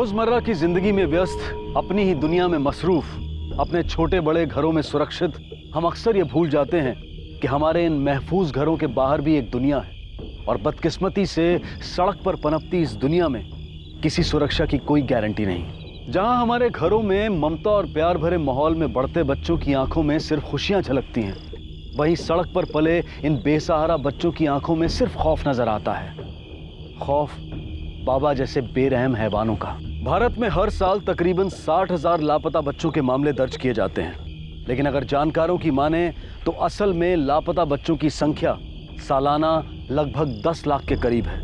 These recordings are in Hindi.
रोजमर्रा की जिंदगी में व्यस्त, अपनी ही दुनिया में मसरूफ, अपने छोटे बड़े घरों में सुरक्षित, हम अक्सर ये भूल जाते हैं कि हमारे इन महफूज घरों के बाहर भी एक दुनिया है। और बदकिस्मती से सड़क पर पनपती इस दुनिया में किसी सुरक्षा की कोई गारंटी नहीं। जहां हमारे घरों में ममता और प्यार भरे माहौल में बढ़ते बच्चों की आंखों में सिर्फ खुशियां झलकती हैं, वहीं सड़क पर पले इन बेसहारा बच्चों की आंखों में सिर्फ खौफ नजर आता है। खौफ बाबा जैसे बेरहम हैवानों का। भारत में हर साल तकरीबन 60,000 लापता बच्चों के मामले दर्ज किए जाते हैं, लेकिन अगर जानकारों की माने तो असल में लापता बच्चों की संख्या सालाना लगभग 10 लाख के करीब है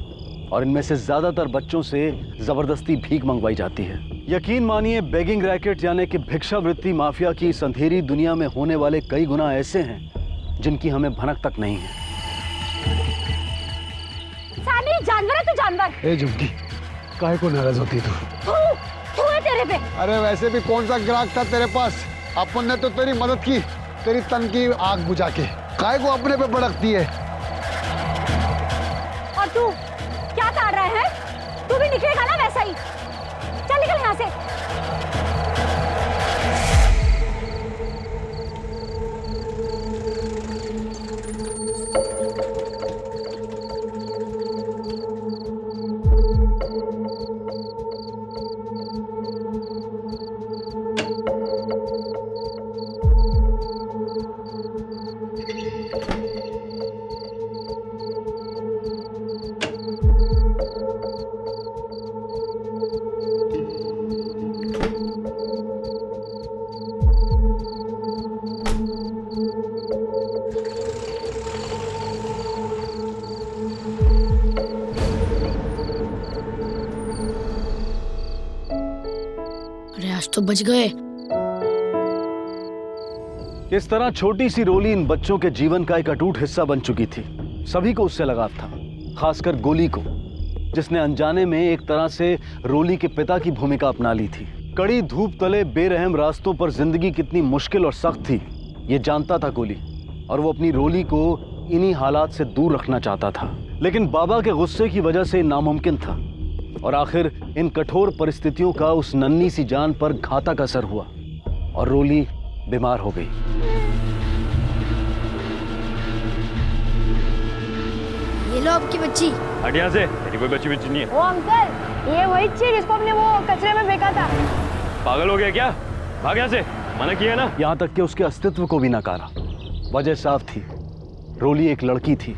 और इनमें से ज्यादातर बच्चों से जबरदस्ती भीख मंगवाई जाती है। यकीन मानिए, बेगिंग रैकेट यानी कि भिक्षावृत्ति माफिया की इस अंधेरी दुनिया में होने वाले कई गुना ऐसे हैं जिनकी हमें भनक तक नहीं है। सानी, जानवर है तू, जानवर। ए झुमकी, काहे को नाराज होती तू? तू है तेरे पे। अरे वैसे भी कौन सा ग्राहक था तेरे पास? अपन ने तो तेरी मदद की, तेरी तन की आग बुझा के। काहे को अपने पे भड़कती है? और तू क्या कर रहा है? तू भी निकलेगा ना वैसा ही। चल निकल यहाँ से। तो बच गए। इस तरह छोटी सी रोली इन बच्चों के जीवन का एक अटूट हिस्सा बन चुकी थी। सभी को उससे लगाव था, खासकर गोली को, जिसने अनजाने में एक तरह से रोली के पिता की भूमिका अपना ली थी। कड़ी धूप तले बेरहम रास्तों पर जिंदगी कितनी मुश्किल और सख्त थी, ये जानता था गोली, और वो अपनी रोली को इन्हीं हालात से दूर रखना चाहता था। लेकिन बाबा के गुस्से की वजह से नामुमकिन था और आखिर इन कठोर परिस्थितियों का उस नन्ही सी जान पर घातक असर हुआ और रोली बीमार हो गई। ये लो आपकी बच्ची। हट यहाँ से, मेरी कोई बच्ची बच्ची नहीं है। वो अंकल, ये वही चीज जिसको हमने वो कचरे में फेंका था। पागल हो गया क्या? भाग यहाँ से, मना किया ना। यहाँ तक कि उसके अस्तित्व को भी नकारा। वजह साफ थी, रोली एक लड़की थी।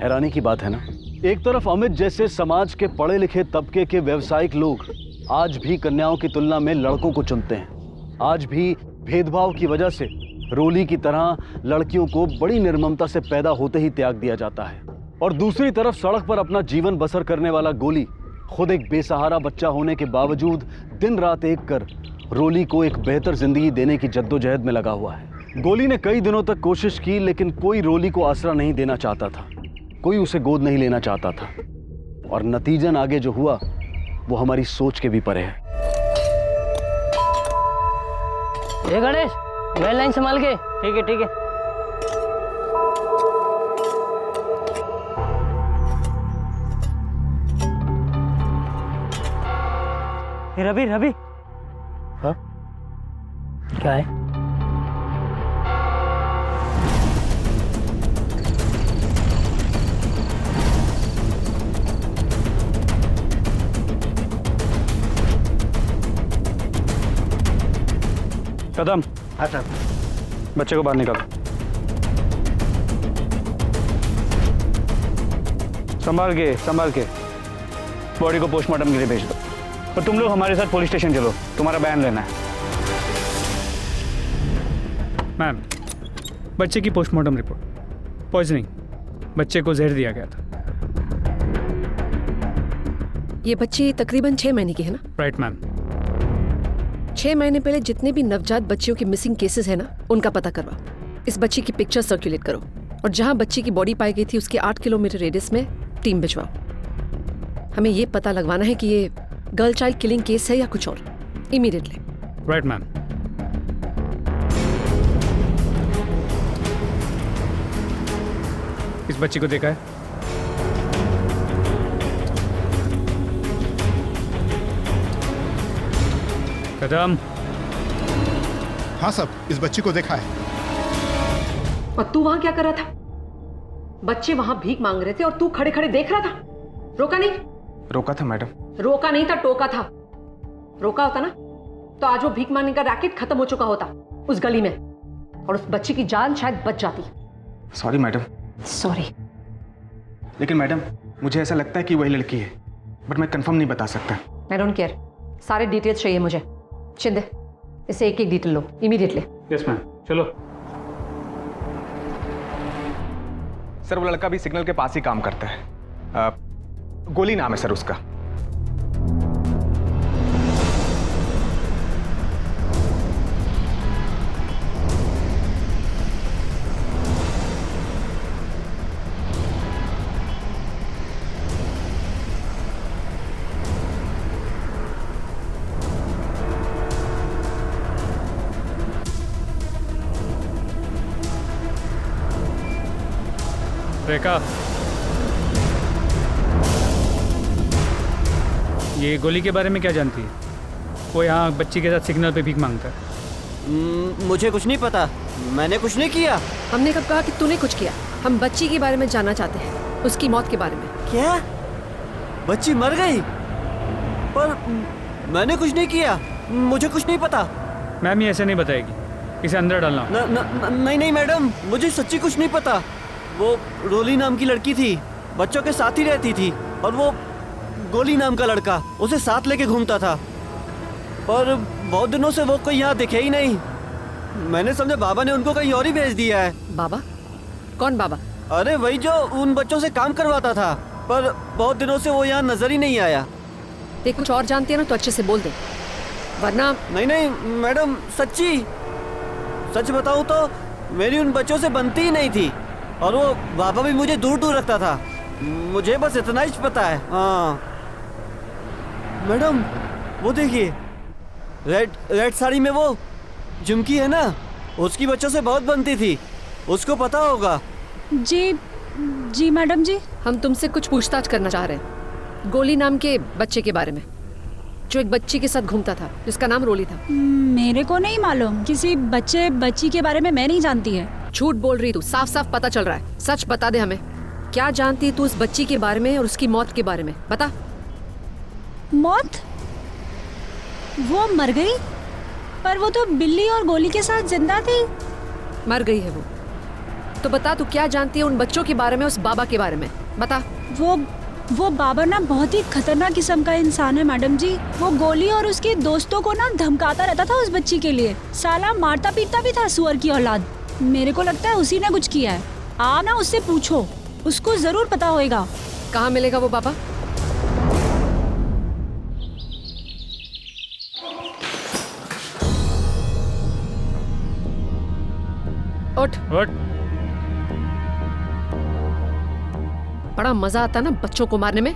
हैरानी की बात है ना, एक तरफ अमित जैसे समाज के पढ़े लिखे तबके के व्यवसायिक लोग आज भी कन्याओं की तुलना में लड़कों को चुनते हैं। आज भी भेदभाव की वजह से रोली की तरह लड़कियों को बड़ी निर्ममता से पैदा होते ही त्याग दिया जाता है। और दूसरी तरफ सड़क पर अपना जीवन बसर करने वाला गोली खुद एक बेसहारा बच्चा होने के बावजूद दिन रात एक कर रोली को एक बेहतर जिंदगी देने की जद्दोजहद में लगा हुआ है। गोली ने कई दिनों तक कोशिश की, लेकिन कोई रोली को आसरा नहीं देना चाहता था, कोई उसे गोद नहीं लेना चाहता था। और नतीजन आगे जो हुआ वो हमारी सोच के भी परे है। ए गणेश, वैन लाइन संभाल के। ठीक है ठीक है। रवि रवि, हाँ क्या है? कदम। हाँ सर। बच्चे को बाहर निकालो। संभाल के बॉडी को पोस्टमार्टम के लिए भेज दो। और तुम लोग हमारे साथ पुलिस स्टेशन चलो, तुम्हारा बयान लेना है। मैम, बच्चे की पोस्टमार्टम रिपोर्ट पॉइजनिंग, बच्चे को जहर दिया गया था। ये बच्ची तकरीबन 6 महीने की है ना? Right ma'am. 6 महीने पहले जितने भी नवजात बच्चियों के मिसिंग केसेस है ना, उनका पता करवाओ। इस बच्ची की पिक्चर सर्कुलेट करो और जहां बच्ची की बॉडी पाई गई थी उसके 8 किलोमीटर रेडियस में टीम भिजवाओ। हमें ये पता लगवाना है कि ये गर्ल चाइल्ड किलिंग केस है या कुछ और, इमीडिएटली। Right ma'am. इस बच्ची को देखा है? कदम। हाँ साहब, इस बच्ची को देखा है। और तू वहां क्या कर रहा था? बच्चे वहां भीख मांग रहे थे और तू खड़े खड़े देख रहा था। रोका नहीं? रोका था मैडम। रोका नहीं था, टोका था। रोका होता ना तो आज वो भीख मांगने का रैकेट खत्म हो चुका होता उस गली में, और उस बच्ची की जान शायद बच जाती। Sorry madam. सॉरी। लेकिन मैडम मुझे ऐसा लगता है कि वही लड़की है, बट मैं कंफर्म नहीं बता सकता। आई डोंट केयर, सारे डिटेल्स चाहिए मुझे। शिंदे, इसे एक एक डिटेल लो इमीडिएटली। यस मैम, चलो। सर वो लड़का भी सिग्नल के पास ही काम करता है। गोली नाम है सर उसका। रेखा, ये गोली के बारे में क्या जानती है? वो यहाँ बच्ची के साथ सिग्नल पे भीख मांगता है। मुझे कुछ नहीं पता, मैंने कुछ नहीं किया। हमने कब कहा कि तूने कुछ किया? हम बच्ची के बारे में जानना चाहते हैं, उसकी मौत के बारे में। क्या? बच्ची मर गई? पर मैंने कुछ नहीं किया, मुझे कुछ नहीं पता। मैम ये ऐसे नहीं बताएगी, इसे अंदर डालना। नहीं मैडम, मुझे सच्ची कुछ नहीं पता। वो रोली नाम की लड़की थी, बच्चों के साथ ही रहती थी, और वो गोली नाम का लड़का उसे साथ लेके घूमता था। पर बहुत दिनों से वो कोई यहाँ दिखे ही नहीं। मैंने समझा बाबा ने उनको कहीं और ही भेज दिया है। बाबा? कौन बाबा? अरे वही जो उन बच्चों से काम करवाता था, पर बहुत दिनों से वो यहाँ नजर ही नहीं आया। देख, कुछ और जानती है ना तो अच्छे से बोल दे, वरना। नहीं मैडम, सच्ची सच बताऊं तो मेरी उन बच्चों से बनती ही नहीं थी, और वो बाबा भी मुझे दूर दूर रखता था। मुझे बस इतना ही पता है। हाँ मैडम, वो देखिए, रेड साड़ी में वो झुमकी है ना, उसकी बच्चों से बहुत बनती थी, उसको पता होगा। जी मैडम जी। हम तुमसे कुछ पूछताछ करना चाह रहे हैं गोली नाम के बच्चे के बारे में, जो एक बच्ची के साथ घूमता था, जिसका नाम रोली था। मेरे को नहीं मालूम, किसी बच्ची के बारे में मैं नहीं जानती है। झूठ बोल रही तू, साफ साफ पता चल रहा है। सच बता दे हमें, क्या जानती है तू उस बच्ची के बारे में और उसकी मौत के बारे में? बता। मौत? वो मर गई, पर वो तो बिल्ली और गोली के साथ जिंदा थी। मर गई है वो तो बता, तू क्या जानती है उन बच्चों के बारे में, उस बाबा के बारे में? बता। वो बाबा ना बहुत ही खतरनाक किस्म का इंसान है मैडम जी। वो गोली और उसके दोस्तों को ना धमकाता रहता था उस बच्ची के लिए। साला मारता पीटता भी था, सुअर की औलाद। मेरे को लगता है उसी ने कुछ किया है। आप ना उससे पूछो, उसको जरूर पता होएगा। कहाँ मिलेगा वो बाबा? उठ। बड़ा मजा आता ना बच्चों को मारने में।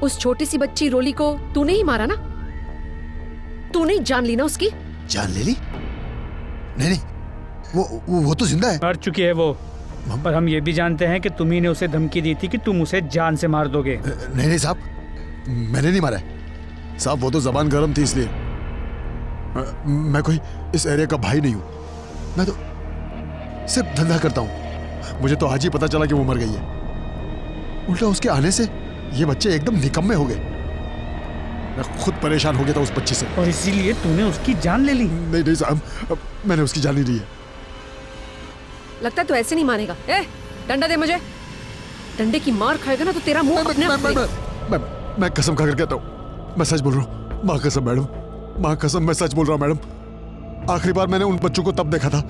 उस छोटी सी बच्ची रोली को तूने ही मारा ना? तूने ही जान ली ना उसकी? जान ले ली? नहीं, वो तो जिंदा है। मर चुकी है वो, पर हम ये भी जानते हैं कि तुम्ही ने उसे धमकी दी थी कि तुम उसे जान से मार दोगे। नहीं साहब, मैंने नहीं मारा है साहब, वो तो जबान गर्म थी इसलिए। मैं कोई इस एरिया का भाई नहीं हूं, मैं तो सिर्फ धंधा करता हूं। मुझे तो आज ही पता चला कि वो मर गई है। उल्टा उसके आने से ये बच्चे एकदम निकम्मे हो गए। मैं खुद परेशान हो गया था उस बच्ची से, और इसीलिए तूने उसकी जान ले ली। नहीं साहब, मैंने उसकी जान नहीं ली है। लगता है तू ऐसे नहीं मानेगा। ए, डंडा दे मुझे। डंडे की मार खाएगा ना तो तेरा मुंह अपने आप खुलेगा। मैं कसम खाकर कहता हूँ, मैं सच बोल रहा हूँ। माँ कसम मैडम, माँ कसम, मैं सच बोल रहा हूँ मैडम। आखिरी बार मैंने उन बच्चों को तब देखा था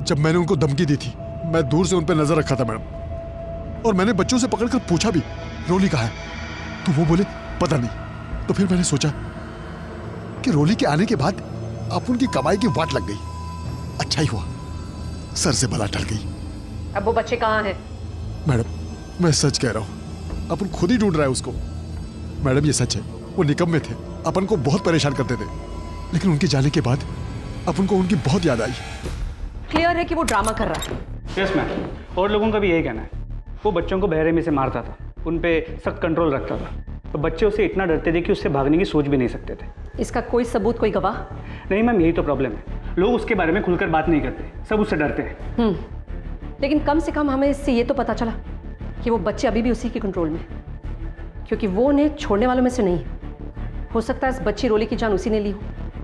जब मैंने उनको धमकी दी थी। मैं दूर से उन पर नजर रखा था मैडम, और मैंने बच्चों से पकड़कर पूछा भी, रोली कहाँ है? तो वो बोले पता नहीं। तो फिर मैंने सोचा कि रोली के आने के बाद आप उनकी कमाई की वाट लग गई। अच्छा ही हुआ, सर से बला टल गई। अब वो बच्चे कहाँ हैं? मैडम मैं सच कह रहा हूँ, अपन खुद ही ढूंढ रहा है उसको। मैडम ये सच है, वो निकम्मे थे, अपन को बहुत परेशान करते थे, लेकिन उनके जाने के बाद अपन को उनकी बहुत याद आई। क्लियर है कि वो ड्रामा कर रहा है। यस मैम, और लोगों का भी यही कहना है। वो बच्चों को बहरे में से मारता था, उन पे सख्त कंट्रोल रखता था, तो बच्चे उससे इतना डरते थे कि उससे भागने की सोच भी नहीं सकते थे। इसका कोई सबूत, कोई गवाह? नहीं मैम, यही तो प्रॉब्लम है, लोग उसके बारे में खुलकर बात नहीं करते, सब उससे डरते हैं। लेकिन कम से कम हमें इससे ये तो पता चला कि वो बच्चे अभी भी उसी के कंट्रोल में, क्योंकि वो उन्हें छोड़ने वालों में से नहीं है। हो सकता है इस बच्ची रोली की जान उसी ने ली हो,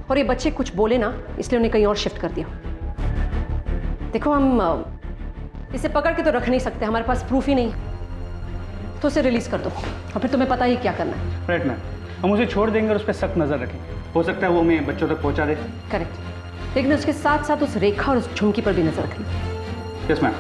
और ये बच्चे कुछ बोले ना, इसलिए उन्हें कहीं और शिफ्ट कर दिया। देखो, हम इसे पकड़ के तो रख नहीं सकते, हमारे पास प्रूफ ही नहीं, तो उसे रिलीज कर दो और फिर तुम्हें पता ही क्या करना है। राइट मैम, हम उसे छोड़ देंगे और उस पर सख्त नजर रखेंगे, हो सकता है वो हमें बच्चों तक पहुंचा दे। करेक्ट, लेकिन उसके साथ साथ उस रेखा और उस झुमकी पर भी नजर रखनी। Yes ma'am.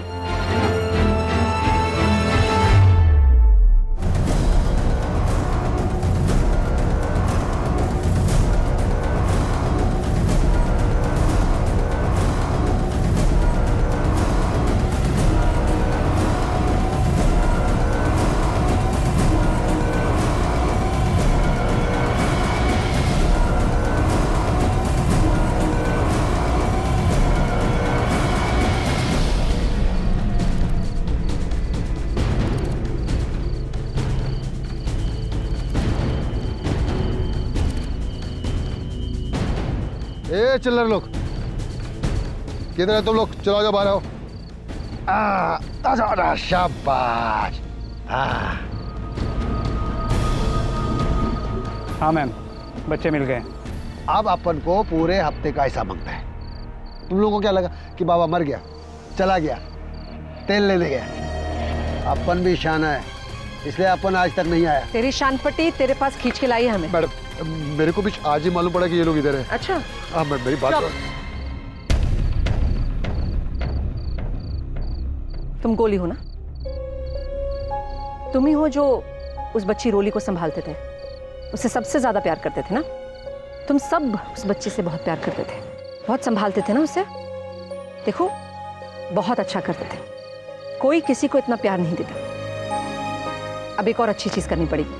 ए चिल्लर लोग, किधर है तुम लोग? चलो जाओ, बाहर आओ। शाबाश। हाँ मैम, बच्चे मिल गए। अब अपन को पूरे हफ्ते का हिसाब मांगता है। तुम लोगों को क्या लगा कि बाबा मर गया, चला गया, तेल लेने गया? अपन भी शाना है, इसलिए अपन आज तक नहीं आया। तेरी शान पट्टी तेरे पास खींच के लाई है हमें। मैडम, मेरे को भी आज ही मालूम पड़ा कि ये लोग इधर है। अच्छा, हाँ मैडम, मेरी बात। तुम गोली हो ना? तुम ही हो जो उस बच्ची रोली को संभालते थे, उससे सबसे ज्यादा प्यार करते थे ना? तुम सब उस बच्ची से बहुत प्यार करते थे, बहुत संभालते थे ना उसे। देखो, बहुत अच्छा करते थे, कोई किसी को इतना प्यार नहीं देता। अब एक और अच्छी चीज करनी पड़ेगी।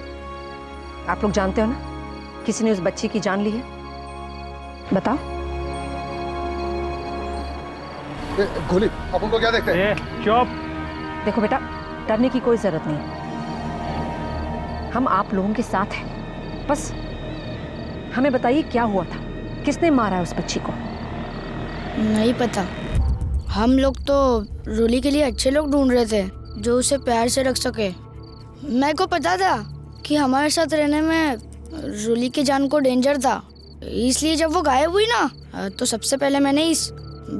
आप लोग जानते हो ना, किसी ने उस बच्ची की जान ली है। बताओ। गोली, अपन को क्या देखते हैं? चुप। देखो बेटा, डरने की कोई जरूरत नहीं है, हम आप लोगों के साथ हैं। बस हमें बताइए क्या हुआ था, किसने मारा है उस बच्ची को? नहीं पता, हम लोग तो रोली के लिए अच्छे लोग ढूंढ रहे थे जो उसे प्यार से रख सके। मेरे को पता था कि हमारे साथ रहने में रोली की जान को डेंजर था, इसलिए जब वो गायब हुई ना, तो सबसे पहले मैंने इस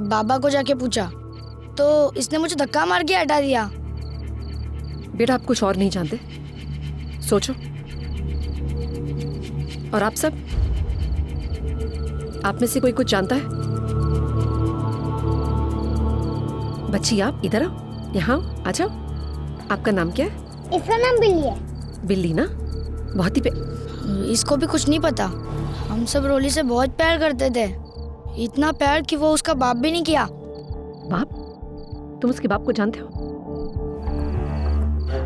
बाबा को जाके पूछा, तो इसने मुझे धक्का मार के हटा दिया। बेटा, आप कुछ और नहीं जानते, सोचो। और आप सब, आप में से कोई कुछ जानता है? बच्ची, आप इधर आओ, यहाँ आ जाओ। आपका नाम क्या है? इसका नाम बिल्ली है। बिल्ली ना? बहुत ही इसको भी कुछ नहीं पता। हम सब रोली से बहुत प्यार करते थे, इतना प्यार कि वो उसका बाप भी नहीं किया। बाप? तुम उसके बाप को जानते हो?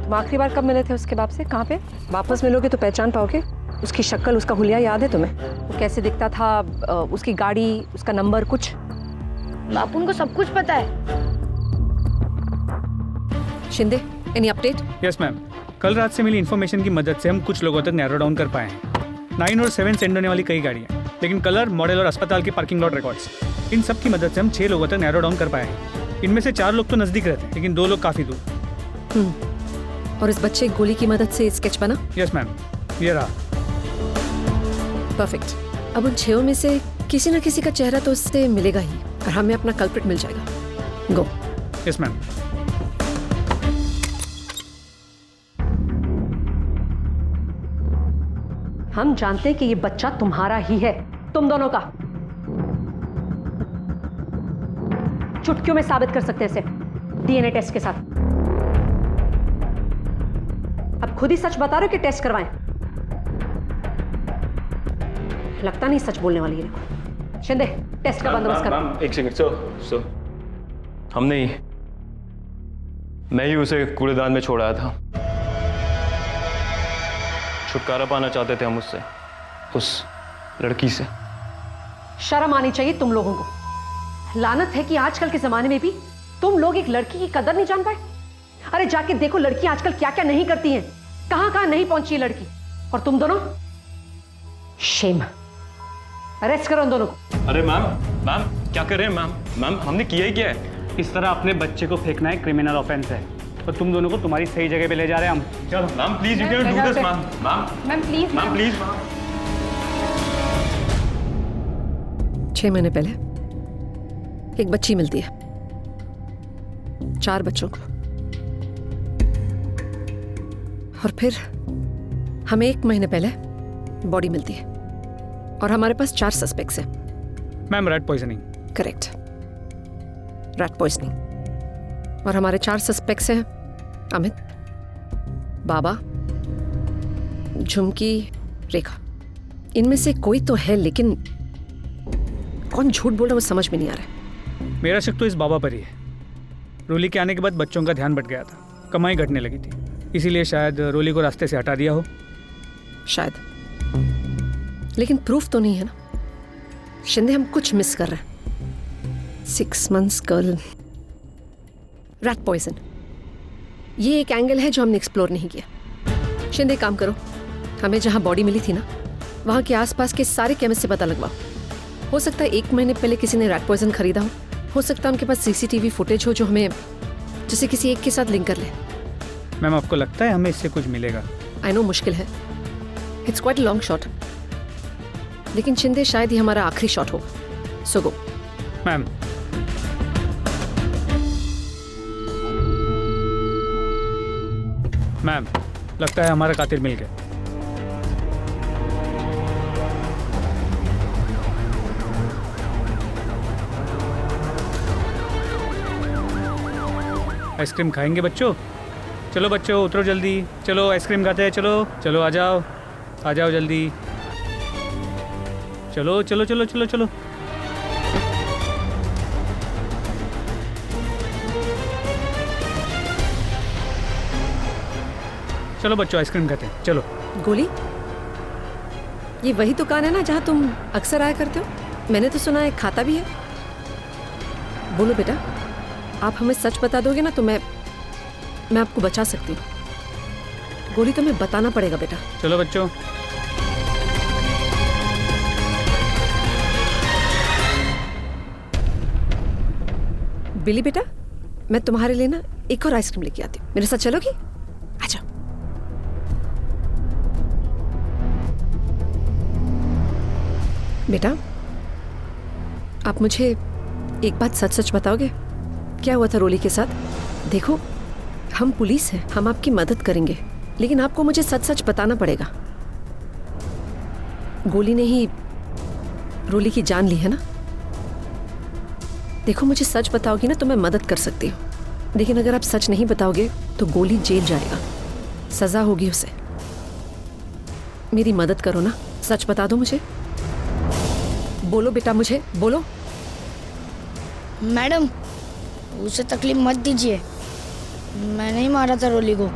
तुम आखिरी बार कब मिले थे उसके बाप से? कहाँ पे? वापस मिलोगे तो पहचान पाओगे। उसकी शक्ल, उसका हुलिया याद है तुम्हें? वो कैसे दिखता था, उसकी गाड़ी, उसका नंबर, कुछ? बापू को सब कुछ पता है। Shinde, any update? Yes ma'am, कल रात से मिली इन्फॉर्मेशन की मदद से हम कुछ लोगों तक नैरो डाउन कर पाए हैं। 9 और 7 सेंड होने वाली कई गाड़ियाँ, लेकिन कलर, मॉडल और अस्पताल के पार्किंग लॉट रिकॉर्ड्स, इन सब की मदद से हम 6 लोगों तक नैरो डाउन कर पाए हैं। इनमें से 4 लोग तो नजदीक रहते हैं, लेकिन 2 लोग काफी दूर। और इस बच्चे गोली की मदद से स्केच बना? यस मैम, ये रहा। परफेक्ट। अब उन 6 में से किसी न किसी का चेहरा तो उससे मिलेगा ही, और हमें अपना कल्प्रिट मिल जाएगा। गो। Yes ma'am. हम जानते हैं कि ये बच्चा तुम्हारा ही है, तुम दोनों का। चुटकियों में साबित कर सकते हैं इसे डीएनए टेस्ट के साथ। अब खुद ही सच बता रहे हो कि टेस्ट करवाएं? लगता नहीं सच बोलने वाली है। देखो शिंदे, टेस्ट का बंदोबस्त करो। एक सेकंड। सो हमने ही, मैं ही उसे कूड़ेदान में छोड़ाया था। छुटकारा पाना चाहते थे हम उससे, उस लड़की से। शर्म आनी चाहिए तुम लोगों को। लानत है कि आजकल के जमाने में भी तुम लोग एक लड़की की कदर नहीं जान पाए। अरे जाके देखो लड़की आजकल क्या क्या नहीं करती हैं, कहां कहां नहीं पहुंची लड़की। और तुम दोनों, शेम, अरेस्ट करो उन दोनों को। अरे मैम, मैम क्या कर रहे हैं मैम? मैम हमने किया ही क्या है? इस तरह अपने बच्चे को फेंकना एक क्रिमिनल ऑफेंस है और तुम दोनों को तुम्हारी सही जगह पे ले जा रहे हैं हम। चलो ma'am please you can do this ma'am. Ma'am please ma'am please. 6 महीने पहले एक बच्ची मिलती है, 4 बच्चों को, और फिर हमें 1 महीने पहले बॉडी मिलती है और हमारे पास 4 सस्पेक्ट्स हैं। Ma'am red poisoning. Correct, rat poisoning. और हमारे 4 सस्पेक्ट्स हैं अमित, बाबा, झुमकी, रेखा। इनमें से कोई तो है, लेकिन कौन झूठ बोल रहा है वो समझ में नहीं आ रहा है। मेरा शक तो इस बाबा पर ही है। रोली के आने के बाद बच्चों का ध्यान भट गया था, कमाई घटने लगी थी, इसीलिए शायद रोली को रास्ते से हटा दिया हो। शायद, लेकिन प्रूफ तो नहीं है ना। शिंदे, हम कुछ मिस कर रहे हैं। 6 months गर्ल, रैट पॉइजन, ये एक एंगल है जो हमने एक्सप्लोर नहीं किया। शिंदे काम करो, हमें जहां बॉडी मिली थी ना, वहां के आसपास के सारे केमिस्ट से पता लगवाओ। हो सकता है 1 महीने पहले किसी ने रैट पॉइजन खरीदा हो सकता है उनके पास CCTV फुटेज हो जो हमें जिसे किसी एक के साथ लिंक कर ले। मैम आपको लगता है हमें इससे कुछ मिलेगा? आई नो मुश्किल है, इट्स क्वाइट लॉन्ग शॉट, लेकिन शिंदे शायद ये हमारा आखिरी शॉट हो। सो गो। मैम मैम लगता है हमारा कातिल मिल गया। आइसक्रीम खाएंगे बच्चों? चलो बच्चों उतरो जल्दी, चलो आइसक्रीम खाते हैं। चलो चलो आ जाओ जल्दी, चलो चलो चलो चलो चलो। चलो बच्चों आइसक्रीम खाते हैं, चलो। गोली, ये वही दुकान है ना जहाँ तुम अक्सर आया करते हो? मैंने तो सुना है खाता भी है। बोलो बेटा, आप हमें सच बता दोगे ना तो मैं आपको बचा सकती हूँ। गोली तुम्हें बताना पड़ेगा बेटा। चलो बच्चों। बिली बेटा, मैं तुम्हारे लिए ना एक और आइसक्रीम लेके आती हूँ, मेरे साथ चलोगी? आ जाओ। बेटा, आप मुझे एक बात सच सच बताओगे? क्या हुआ था रोली के साथ? देखो, हम पुलिस हैं, हम आपकी मदद करेंगे, लेकिन आपको मुझे सच सच बताना पड़ेगा। गोली ने ही रोली की जान ली है ना? देखो, मुझे सच बताओगी ना तो मैं मदद कर सकती हूँ, लेकिन अगर आप सच नहीं बताओगे तो गोली जेल जाएगा, सजा होगी उसे। मेरी मदद करो ना, सच बता दो मुझे। बोलो बेटा, मुझे बोलो। मैडम, उसे तकलीफ मत दीजिए, मैंने ही मारा था रोली को।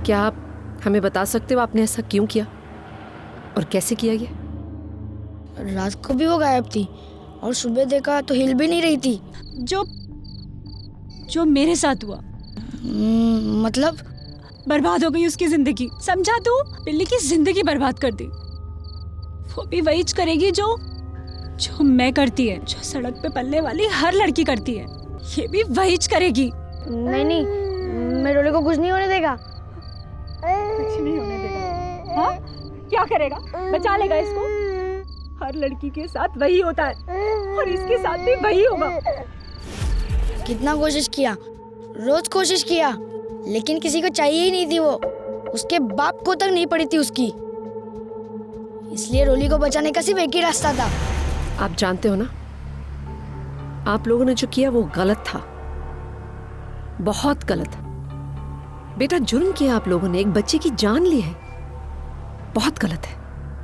क्या आप हमें बता सकते हो आपने ऐसा क्यों किया और कैसे किया ये? रात को भी वो गायब थी और सुबह देखा तो हिल भी नहीं रही थी। जो मेरे साथ हुआ, मतलब बर्बाद हो गई उसकी जिंदगी, समझा? तू बिल्ली की जिंदगी बर्बाद कर दी। वो भी वही करेगी जो मैं करती है, जो सड़क पे पलने वाली हर लड़की करती है, ये भी वही करेगी। नहीं, मैं रोली को कुछ नहीं होने देगा। कुछ नहीं होने देगा? हाँ? क्या करेगा? बचा लेगा इसको? हर लड़की के साथ वही होता है और इसके साथ भी वही होगा। कितना कोशिश किया, रोज कोशिश किया, लेकिन किसी को चाहिए ही नहीं थी वो। उसके बाप को तक नहीं पड़ी थी उसकी, इसलिए रोली को बचाने का सिर्फ एक ही रास्ता था। आप जानते हो ना, आप लोगों ने जो किया वो गलत था, बहुत गलत। बेटा, जुर्म किया आप लोगों ने, एक बच्चे की जान ली है, बहुत गलत है,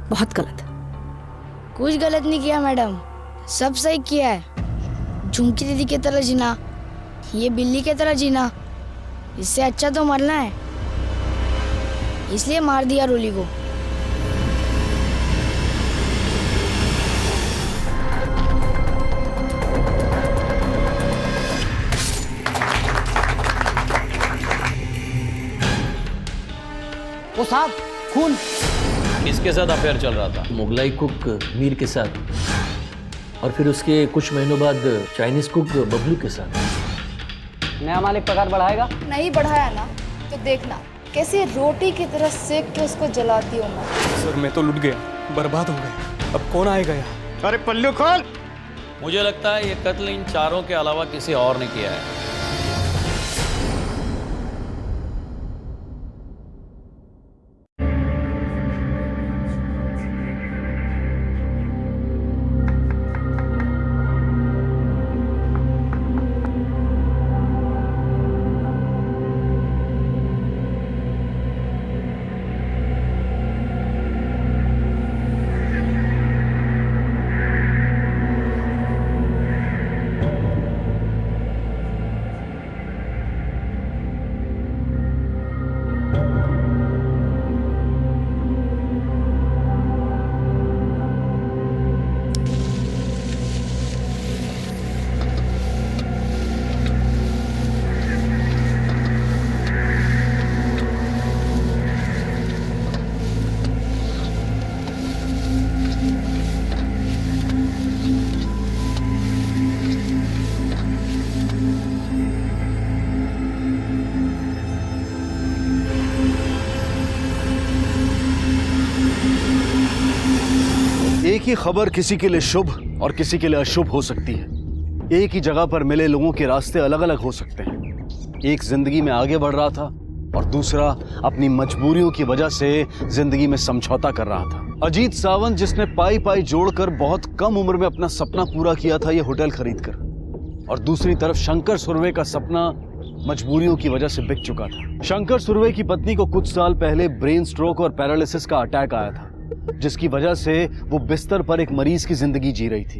बहुत गलत। कुछ गलत नहीं किया मैडम, सब सही किया है। झुमकी दीदी की तरह जीना, ये बिल्ली की तरह जीना, इससे अच्छा तो मरना है, इसलिए मार दिया रोली को। वो साहब, खून। किसके साथ अफेयर चल रहा था? मुगलाई कुक मीर के साथ और फिर उसके कुछ महीनों बाद चाइनीज कुक बबलू के साथ। नया मालिक पगार बढ़ाएगा? नहीं बढ़ाया ना तो देखना कैसे रोटी की तरह सेक के उसको जलाती हूँ मैं। सर मैं तो लुट गया, बर्बाद हो गया। अब कौन आएगा यहाँ? अरे पल्लू खोल। मुझे लगता है ये कत्ल इन चारों के अलावा किसी और ने किया है। एक ही खबर किसी के लिए शुभ और किसी के लिए अशुभ हो सकती है। एक ही जगह पर मिले लोगों के रास्ते अलग अलग हो सकते हैं। एक जिंदगी में आगे बढ़ रहा था और दूसरा अपनी मजबूरियों की वजह से जिंदगी में समझौता कर रहा था। अजीत सावंत जिसने पाई पाई जोड़कर बहुत कम उम्र में अपना सपना पूरा किया था, ये होटल खरीदकर, और दूसरी तरफ शंकर सुर्वे का सपना मजबूरियों की वजह से बिक चुका था। शंकर सुर्वे की पत्नी को कुछ साल पहले ब्रेन स्ट्रोक और पैरालिसिस का अटैक आया था, जिसकी वजह से वो बिस्तर पर एक मरीज की जिंदगी जी रही थी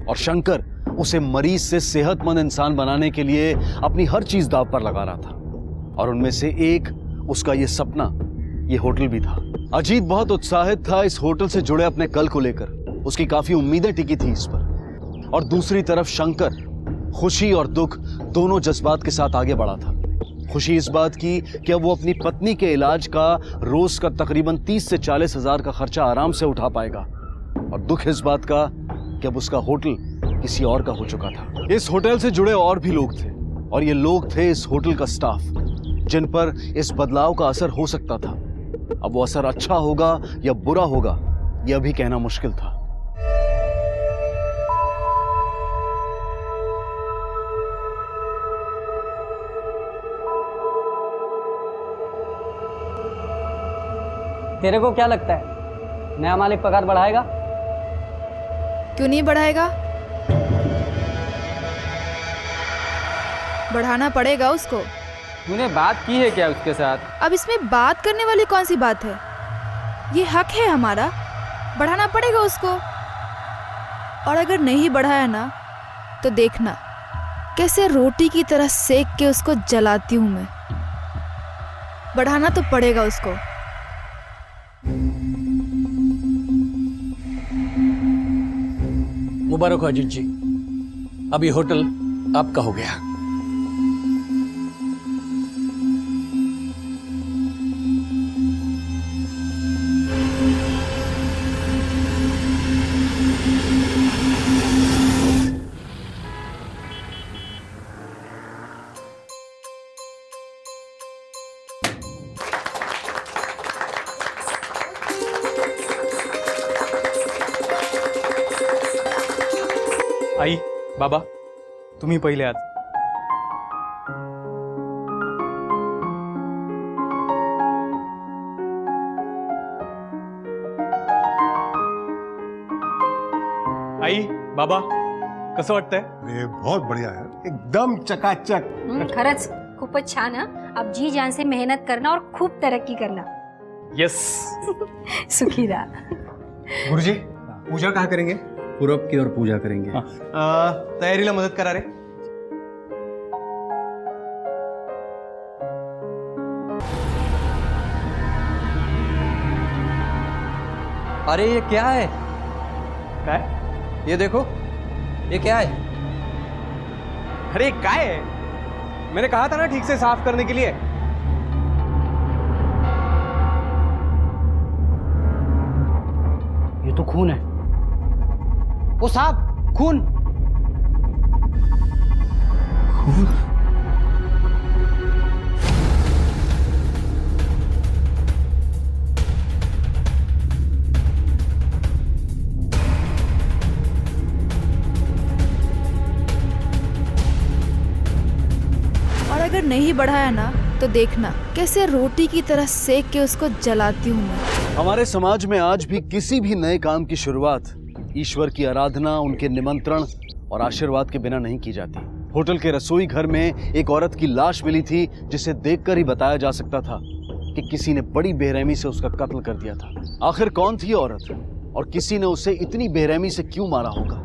और शंकर उसे मरीज से सेहतमंद इंसान बनाने के लिए अपनी हर चीज दांव पर लगा रहा था, और उनमें से एक उसका ये सपना, ये होटल भी था। अजीत बहुत उत्साहित था इस होटल से जुड़े अपने कल को लेकर, उसकी काफी उम्मीदें टिकी थी इस पर। और दूसरी तरफ शंकर खुशी और दुख दोनों जज्बात के साथ आगे बढ़ा था। खुशी इस बात की कि अब वो अपनी पत्नी के इलाज का रोज का तकरीबन 30 से 40 हजार का खर्चा आराम से उठा पाएगा, और दुख इस बात का कि अब उसका होटल किसी और का हो चुका था। इस होटल से जुड़े और भी लोग थे, और ये लोग थे इस होटल का स्टाफ, जिन पर इस बदलाव का असर हो सकता था। अब वो असर अच्छा होगा या बुरा होगा, यह भी कहना मुश्किल था। तेरे को क्या लगता है नया मालिक पगार बढ़ाएगा? क्यों नहीं बढ़ाएगा? बढ़ाना पड़ेगा उसको। तूने बात की है क्या उसके साथ? अब इसमें बात करने वाली कौन सी बात है? ये हक है हमारा, बढ़ाना पड़ेगा उसको। और अगर नहीं बढ़ाया ना तो देखना कैसे रोटी की तरह सेक के उसको जलाती हूं मैं। बढ़ाना तो पड़ेगा उसको। मुबारक हो अजीत जी, अब ये होटल आपका हो गया। आई बाबा तुम्ही पहिले आज। आई बाबा कसं वाटतंय? अरे बहुत बढ़िया है, एकदम चकाचक। खरंच खूपच छान हा। अब जी जान से मेहनत करना और खूप तरक्की करना। यस सुखी रहा। गुरुजी पूजा कहाँ करेंगे? पूरब की ओर पूजा करेंगे। तयारीला मदत करा रे। अरे ये क्या है? क्या है? ये देखो, ये क्या है? अरे क्या है? मैंने कहा था ना ठीक से साफ करने के लिए। तो खून है। ओ साहब, खून। और अगर नहीं बढ़ाया ना तो देखना कैसे रोटी की तरह सेक के उसको जलाती हूँ मैं। हमारे समाज में आज भी किसी भी नए काम की शुरुआत ईश्वर की आराधना, उनके निमंत्रण और आशीर्वाद के बिना नहीं की जाती। होटल के रसोई घर में एक औरत की लाश मिली थी, जिसे देखकर ही बताया जा सकता था कि किसी ने बड़ी बेरहमी से उसका कत्ल कर दिया था। आखिर कौन थी औरत और किसी ने उसे इतनी बेरहमी से क्यों मारा होगा?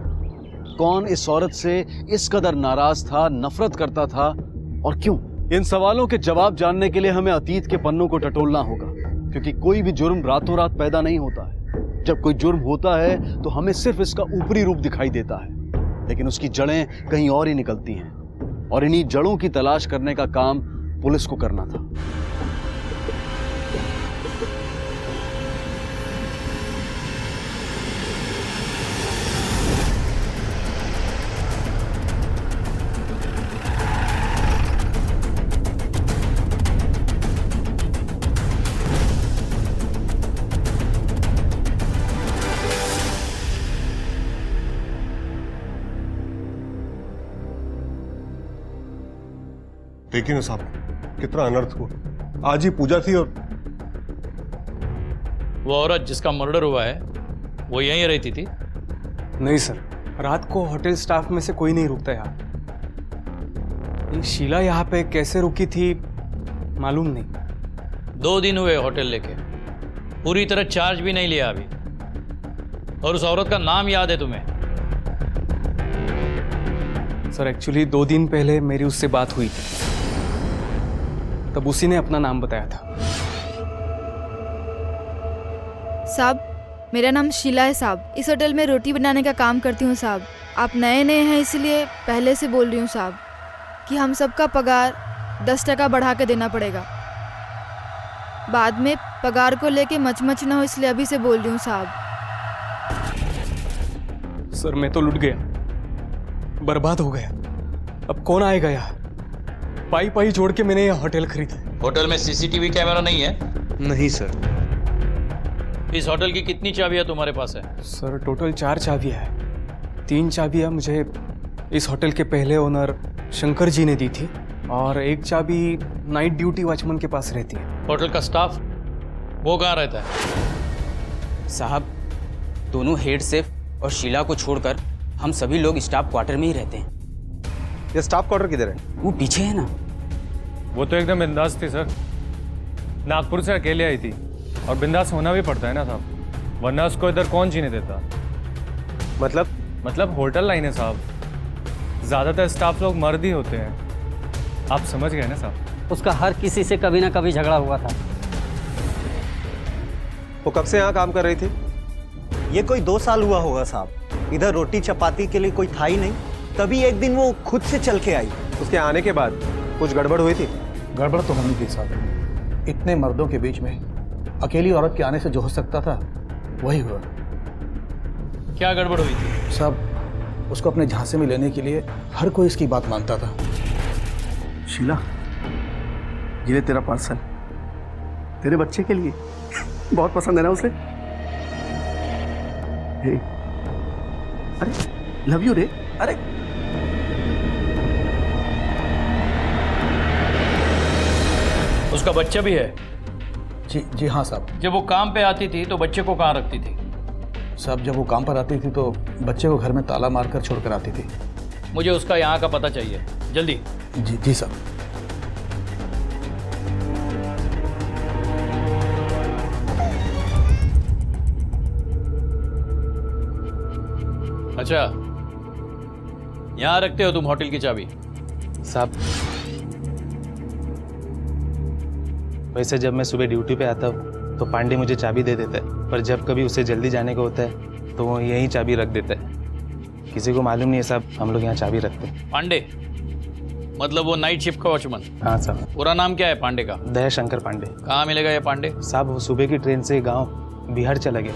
कौन इस औरत से इस कदर नाराज था, नफरत करता था और क्यों? इन सवालों के जवाब जानने के लिए हमें अतीत के पन्नों को टटोलना होगा, क्योंकि कोई भी जुर्म रातों रात पैदा नहीं होता है। जब कोई जुर्म होता है तो हमें सिर्फ इसका ऊपरी रूप दिखाई देता है, लेकिन उसकी जड़ें कहीं और ही निकलती हैं। और इन्हीं जड़ों की तलाश करने का काम पुलिस को करना था। देखिए ना साहब, कितना अनर्थ हुआ। आज ही पूजा थी और वो औरत जिसका मर्डर हुआ है वो यहीं रहती थी? नहीं सर, रात को होटल स्टाफ में से कोई नहीं रुकता यहाँ। ये शीला यहाँ पे कैसे रुकी थी मालूम नहीं। 2 दिन हुए होटल लेके, पूरी तरह चार्ज भी नहीं लिया अभी। और उस औरत का नाम याद है तुम्हें? सर एक्चुअली 2 दिन पहले मेरी उससे बात हुई थी, तब उसी ने अपना नाम बताया था। साहब, मेरा नाम शीला है साहब। इस होटल में रोटी बनाने का काम करती हूँ साहब। आप नए नए हैं इसलिए पहले से बोल रही हूँ साहब कि हम सबका पगार 10% बढ़ा के देना पड़ेगा। बाद में पगार को लेके मचमच ना हो, इसलिए अभी से बोल रही हूँ साहब। सर मैं तो लुट गया, बर्बाद हो गया। अब कौन आएगा यहाँ? पाई पाई जोड़ के मैंने यह होटल खरीदा। होटल में सीसीटीवी कैमरा नहीं है? नहीं सर। इस होटल की कितनी चाबियां तुम्हारे पास है? सर टोटल 4 चाबियां हैं। 3 चाबियां मुझे इस होटल के पहले ओनर शंकर जी ने दी थी और एक चाबी नाइट ड्यूटी वॉचमैन के पास रहती है। होटल का स्टाफ वो कहाँ रहता है? साहब, दोनों हेड सेफ और शीला को छोड़कर हम सभी लोग स्टाफ क्वार्टर में ही रहते हैं। ये स्टाफ क्वार्टर किधर है? वो पीछे है ना। वो तो एकदम बिंदास थी सर, नागपुर से अकेले आई थी और बिंदास होना भी पड़ता है ना साहब, वरना उसको इधर कौन जीने देता। मतलब होटल लाइन है साहब, ज़्यादातर स्टाफ लोग मर्द ही होते हैं, आप समझ गए ना साहब। उसका हर किसी से कभी ना कभी झगड़ा हुआ था। वो कब से यहाँ काम कर रही थी? ये कोई 2 साल हुआ होगा साहब। इधर रोटी चपाती के लिए कोई था ही नहीं, तभी एक दिन वो खुद से चल के आई। उसके आने के बाद कुछ गड़बड़ हुई थी? गड़बड़ तो होनी थी साहब। इतने मर्दों के बीच में अकेली औरत के आने से जो हो सकता था वही हुआ। क्या गड़बड़ हुई थी? साहब उसको अपने झांसे में लेने के लिए हर कोई इसकी बात मानता था। शीला, ये ले तेरा पार्सल, तेरे बच्चे के लिए। बहुत पसंद है ना उसे? हे, अरे लव यू रे। अरे उसका बच्चा भी है? जी हाँ साहब। जब वो काम पे आती थी तो बच्चे को कहाँ रखती थी? साहब जब वो काम पर आती थी तो बच्चे को घर में ताला मारकर छोड़कर आती थी। मुझे उसका यहाँ का पता चाहिए, जल्दी। जी साहब। अच्छा, यहाँ रखते हो तुम होटल की चाबी? साहब वैसे जब मैं सुबह ड्यूटी पे आता हूँ तो पांडे मुझे चाबी दे देता है, पर जब कभी उसे जल्दी जाने का होता है तो वो यहीं चाबी रख देता है। किसी को मालूम नहीं है साहब, हम लोग यहाँ चाबी रखते हैं। पांडे मतलब वो नाइट शिफ्ट का वॉचमैन? हाँ साहब। पूरा नाम क्या है पांडे का? दया शंकर पांडे। कहाँ मिलेगा ये पांडे? साहब वो सुबह की ट्रेन से गाँव बिहार चला गया।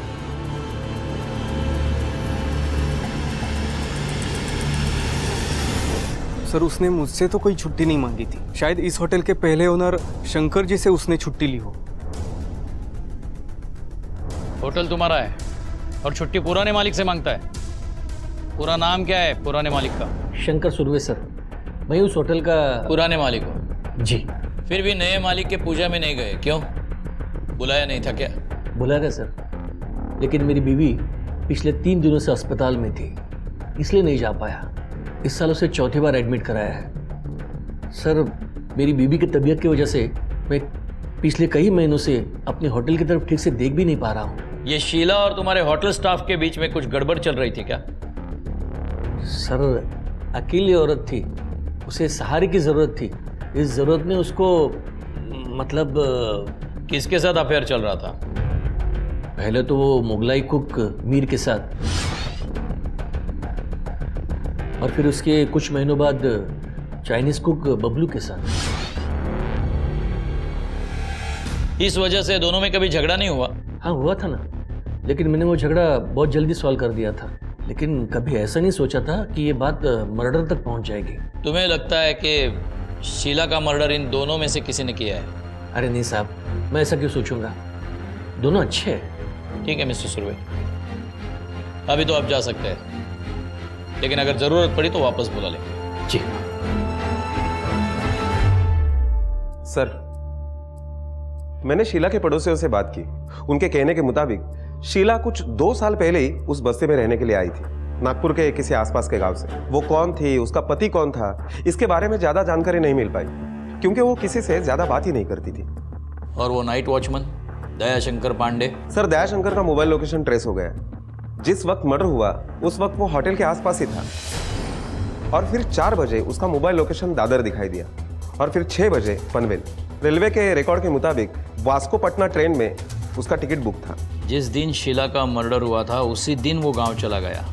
सर उसने मुझसे तो कोई छुट्टी नहीं मांगी थी। शायद इस होटल के पहले ओनर शंकर जी से उसने छुट्टी ली हो। होटल तुम्हारा है और छुट्टी पुराने मालिक से मांगता है। पूरा नाम क्या है पुराने मालिक का? शंकर सुरवे सर, मैं उस होटल का पुराने मालिक हो जी। फिर भी नए मालिक के पूजा में नहीं गए, क्यों? बुलाया नहीं था क्या? बुलाया था सर, लेकिन मेरी बीवी पिछले 3 दिनों से अस्पताल में थी, इसलिए नहीं जा पाया। इस साल उसे चौथी बार एडमिट कराया है। सर मेरी बीवी की तबीयत की वजह से मैं पिछले कई महीनों से अपने होटल की तरफ ठीक से देख भी नहीं पा रहा हूँ। ये शीला और तुम्हारे होटल स्टाफ के बीच में कुछ गड़बड़ चल रही थी क्या? सर अकेली औरत थी, उसे सहारे की ज़रूरत थी। इस ज़रूरत ने उसको मतलब किसके साथ अफेयर चल रहा था? पहले तो वो मुगलाई कुक मीर के साथ, और फिर उसके कुछ महीनों बाद चाइनीज कुक बबलू के साथ। इस वजह से दोनों में कभी झगड़ा नहीं हुआ? हाँ हुआ था ना, लेकिन मैंने वो झगड़ा बहुत जल्दी सॉल्व कर दिया था। लेकिन कभी ऐसा नहीं सोचा था कि ये बात मर्डर तक पहुंच जाएगी। तुम्हें लगता है कि शीला का मर्डर इन दोनों में से किसी ने किया है? अरे नहीं साहब, मैं ऐसा क्यों सोचूंगा, दोनों अच्छे हैं। ठीक है मिस्टर सुरवे, अभी तो आप जा सकते हैं, लेकिन अगर जरूरत पड़ी तो वापस बुला लें। जी सर, मैंने शीला के पड़ोसियों से बात की। उनके कहने के मुताबिक शीला कुछ 2 साल पहले ही उस बस्ती में रहने के लिए आई थी, नागपुर के किसी आसपास के गांव से। वो कौन थी, उसका पति कौन था, इसके बारे में ज्यादा जानकारी नहीं मिल पाई, क्योंकि वो किसी से ज्यादा बात ही नहीं करती थी। और वो night watchman Dayashankar Pandey? Sir Dayashankar का मोबाइल लोकेशन ट्रेस हो गया। जिस वक्त मर्डर हुआ उस वक्त वो होटल के आसपास ही था, और फिर 4 बजे उसका मोबाइल लोकेशन दादर दिखाई दिया, और फिर 6 बजे पनवेल। रेलवे के रिकॉर्ड के मुताबिक वास्को पटना ट्रेन में उसका टिकट बुक था। जिस दिन शीला का मर्डर हुआ था उसी दिन वो गांव चला गया।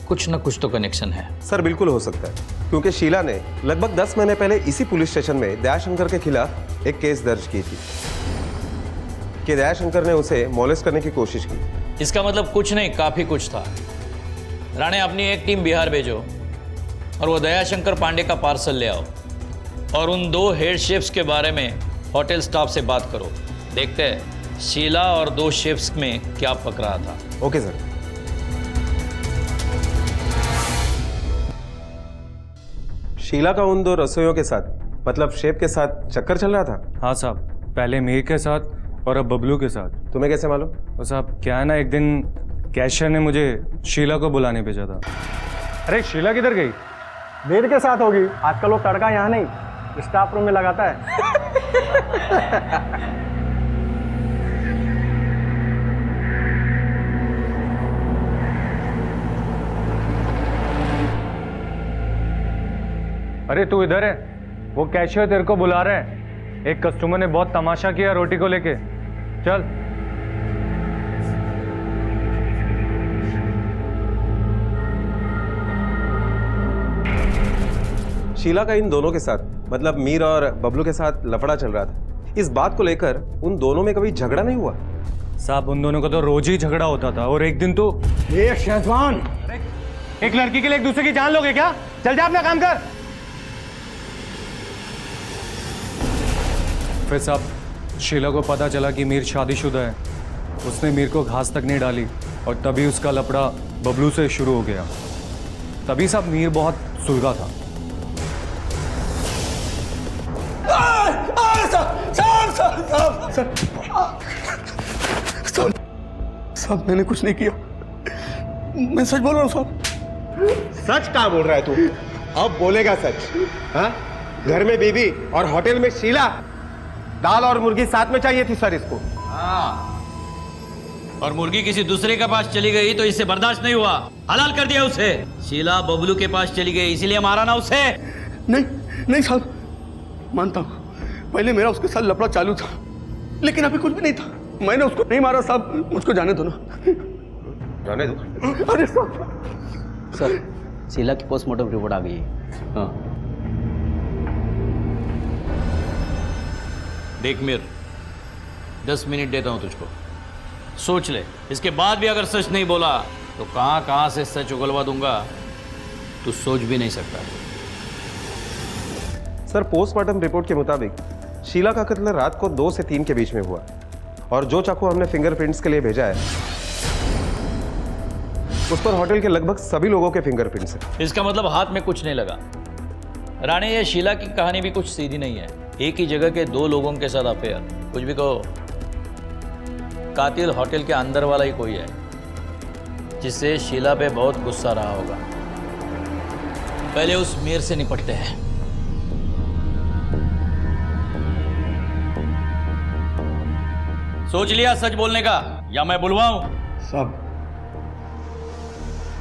कुछ न कुछ तो कनेक्शन है। सर बिल्कुल हो सकता है, क्योंकि शीला ने लगभग 10 महीने पहले इसी पुलिस स्टेशन में दयाशंकर के खिलाफ एक केस दर्ज की थी कि दयाशंकर ने उसे मॉलेस्ट करने की कोशिश की। इसका मतलब कुछ नहीं, काफी कुछ था। राणे, अपनी एक टीम बिहार भेजो और वो दयाशंकर पांडे का पार्सल ले आओ, और उन 2 हेड शेफ्स के बारे में होटल स्टाफ से बात करो। देखते हैं शीला और 2 शेफ्स में क्या पक रहा था। Okay sir. शीला का उन 2 रसोइयों के साथ, मतलब शेफ के साथ चक्कर चल रहा था? हाँ साहब, पहले मीर के साथ और अब बबलू के साथ। तुम्हें कैसे मालूम? तो साहब क्या है ना, एक दिन कैशियर ने मुझे शीला को बुलाने भेजा था। अरे शीला किधर गई? मीर के साथ होगी। आजकल वो तड़का यहाँ नहीं, स्टाफ रूम में लगाता है। अरे तू इधर है, वो कैशियर तेरे को बुला रहे हैं। एक कस्टमर ने बहुत तमाशा किया रोटी को लेके, चल। शीला का इन दोनों के साथ, मतलब मीर और बबलू के साथ लफड़ा चल रहा था। इस बात को लेकर उन दोनों में कभी झगड़ा नहीं हुआ? साहब उन दोनों का तो रोज ही झगड़ा होता था, और एक दिन तो ये शेजवान, एक लड़की के लिए एक दूसरे की जान लोगे क्या? चल जा अपना काम कर। फिर साहब शीला को पता चला कि मीर शादीशुदा है। उसने मीर को घास तक नहीं डाली, और तभी उसका लफड़ा बबलू से शुरू हो गया। तभी साहब मीर बहुत सुलगा था। साहब मैंने कुछ नहीं किया, मैं सच बोल रहा हूँ साहब। सच क्या बोल रहा है तू? अब बोलेगा सच? हाँ, घर में बीबी और होटल में शीला, दाल और मुर्गी साथ में चाहिए थी सर इसको। हाँ, और मुर्गी किसी दूसरे के पास चली गई तो इससे बर्दाश्त नहीं हुआ, हलाल कर दिया उसे। शीला बबलू के पास चली गई इसीलिए मारा ना उसे। नहीं नहीं साहब, मानता हूँ पहले मेरा उसके साथ लफड़ा चालू था, लेकिन अभी कुछ भी नहीं था। मैंने उसको नहीं मारा साहब, मुझको जाने दो ना। जाने दो? अरे सर, शीला की पोस्टमार्टम रिपोर्ट आ गई है। हाँ देख मीर, 10 मिनट देता हूं तुझको, सोच ले। इसके बाद भी अगर सच नहीं बोला तो कहां कहां से सच उगलवा दूंगा तू सोच भी नहीं सकता। सर पोस्टमार्टम रिपोर्ट के मुताबिक शीला का कत्ल रात को 2 से 3 के बीच में हुआ और जो चाकू हमने फिंगरप्रिंट्स के लिए भेजा है उस पर होटल के लगभग सभी लोगों के फिंगरप्रिंट्स हैं। इसका मतलब हाथ में कुछ नहीं लगा। राणे, ये शीला की कहानी भी कुछ सीधी नहीं है। एक ही जगह के 2 लोगों के साथ अफेयर, कुछ भी कहो, कातिल होटल के अंदर वाला ही कोई है जिससे शीला पे बहुत गुस्सा रहा होगा। पहले उस मीर से निपटते हैं। सोच लिया सच बोलने का या मैं बुलवाऊं? साहब,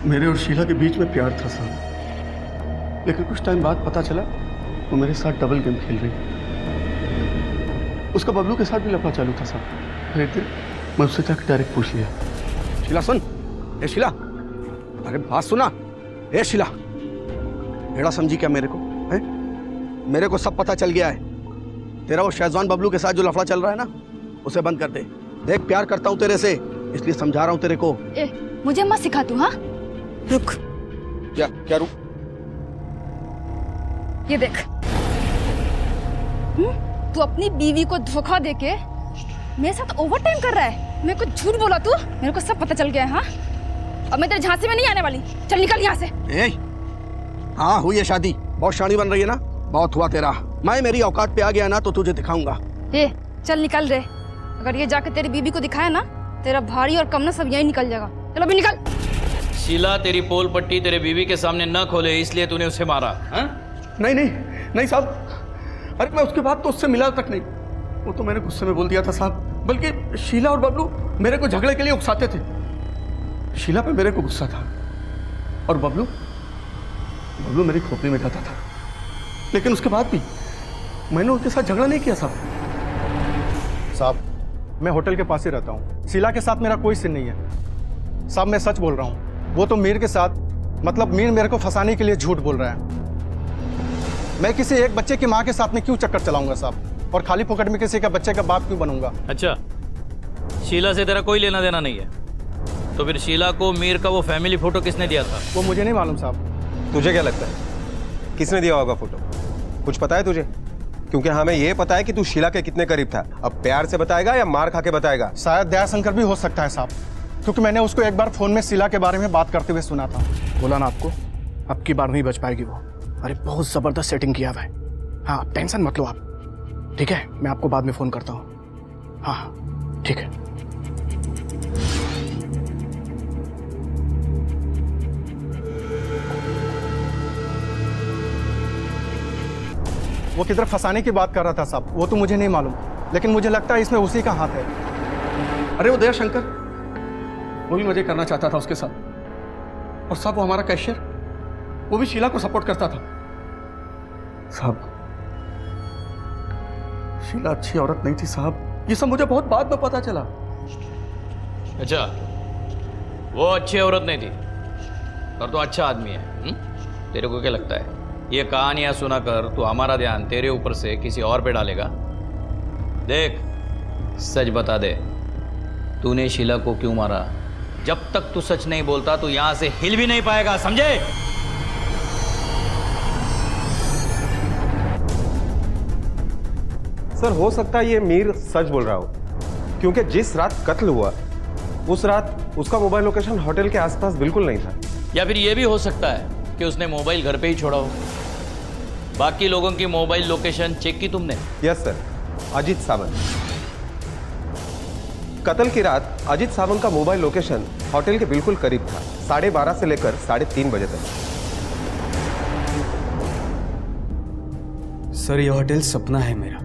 मेरे और शीला के बीच में प्यार था साहब, लेकिन कुछ टाइम बाद पता चला वो मेरे साथ डबल गेम खेल रही। उसका बबलू के साथ भी लफड़ा चालू था साहब। फिर एक दिन मैं उससे जाकर डायरेक्ट पूछ लिया, शीला सुन, ए शीला, अरे बात सुना, ए शीला, भेड़ा समझी क्या मेरे को? है? मेरे को सब पता चल गया है। तेरा वो शेजवान बबलू के साथ जो लफड़ा चल रहा है ना, उसे बंद कर दे। देख, प्यार करता हूँ तेरे से, इसलिए समझा रहा हूँ तेरे को। मुझे मत सिखा तू। हाँ, रुक। क्या रुक? ये देख, तू अपनी बीवी को धोखा देके मेरे साथ ओवरटाइम कर रहा है। मेरे को झूठ बोला तू, मेरे को सब पता चल गया है। हाँ, अब मैं तेरे झांसे में नहीं आने वाली। चल निकल यहाँ से। हाँ, हुई है शादी, बहुत शानी बन रही है ना, बहुत हुआ तेरा। मैं मेरी औकात पे आ गया ना तो तुझे दिखाऊंगा। चल निकल रे, अगर ये जाके तेरी बीबी को दिखाया ना, तेरा भारी और कम ना सब यही निकल जाएगा। चलो अभी निकल। शीला तेरी पोल पट्टी तेरे बीवी के सामने न खोले इसलिए तूने उसे मारा? हाँ? नहीं साहब, अरे मैं उसके बाद तो उससे मिला तक नहीं। वो तो मैंने गुस्से में बोल दिया था साहब, बल्कि शीला और बबलू मेरे को झगड़े के लिए उकसाते थे। शीला पे मेरे को गुस्सा था और बबलू मेरी खोपड़ी में जाता था, लेकिन उसके बाद भी मैंने उसके साथ झगड़ा नहीं किया साहब। मैं होटल के पास ही रहता हूँ, शीला के साथ मेरा कोई सीन नहीं है साहब। मैं सच बोल रहा हूँ, वो तो मीर के साथ, मतलब मीर मेरे को फंसाने के लिए झूठ बोल रहा है। मैं किसी एक बच्चे की माँ के साथ में क्यों चक्कर चलाऊंगा साहब, और खाली पॉकेट में किसी का बच्चे का बाप क्यों बनूंगा? अच्छा, शीला से तेरा कोई लेना देना नहीं है, तो फिर शीला को मीर का वो फैमिली फोटो किसने दिया था? वो मुझे नहीं मालूम साहब। तुझे क्या लगता है किसने दिया होगा फोटो? कुछ पता है तुझे? क्योंकि हमें यह पता है कि तू शीला के कितने करीब था। अब प्यार से बताएगा या मार खा के बताएगा? शायद दयाशंकर भी हो सकता है साहब, क्योंकि मैंने उसको एक बार फोन में शीला के बारे में बात करते हुए सुना था। बोला ना आपको, अब की बार नहीं बच पाएगी वो। अरे बहुत जबरदस्त सेटिंग किया हुआ है। हाँ, टेंशन मत लो आप, ठीक है? मैं आपको बाद में फोन करता हूँ। हाँ ठीक है। वो किधर फंसाने की बात कर रहा था साहब, वो तो मुझे नहीं मालूम, लेकिन मुझे लगता है इसमें उसी का हाथ है। अरे वो दयाशंकर, वो भी मजे करना चाहता था उसके साथ, और साहब वो हमारा कैशियर, वो भी शीला को सपोर्ट करता था। साहब, शीला अच्छी औरत नहीं थी साहब, ये सब मुझे बहुत बाद में पता चला। अच्छा, वो अच्छी औरत नहीं थी और तो अच्छा आदमी है। तेरे को क्या लगता है ये कहानियां सुनाकर तू हमारा ध्यान तेरे ऊपर से किसी और पे डालेगा? देख, सच बता दे, तूने शीला को क्यों मारा? जब तक तू सच नहीं बोलता तो यहां से हिल भी नहीं पाएगा, समझे? सर, हो सकता है ये मीर सच बोल रहा हो, क्योंकि जिस रात कत्ल हुआ उस रात उसका मोबाइल लोकेशन होटल के आसपास बिल्कुल नहीं था। या फिर ये भी हो सकता है कि उसने मोबाइल घर पे ही छोड़ा हो। बाकी लोगों की मोबाइल लोकेशन चेक की तुमने? Yes sir, Ajit Sawant. कत्ल की रात अजीत सावंत का मोबाइल लोकेशन होटल के बिल्कुल करीब था, 12:30 से लेकर 3:30 बजे तक। सर, ये होटल सपना है मेरा।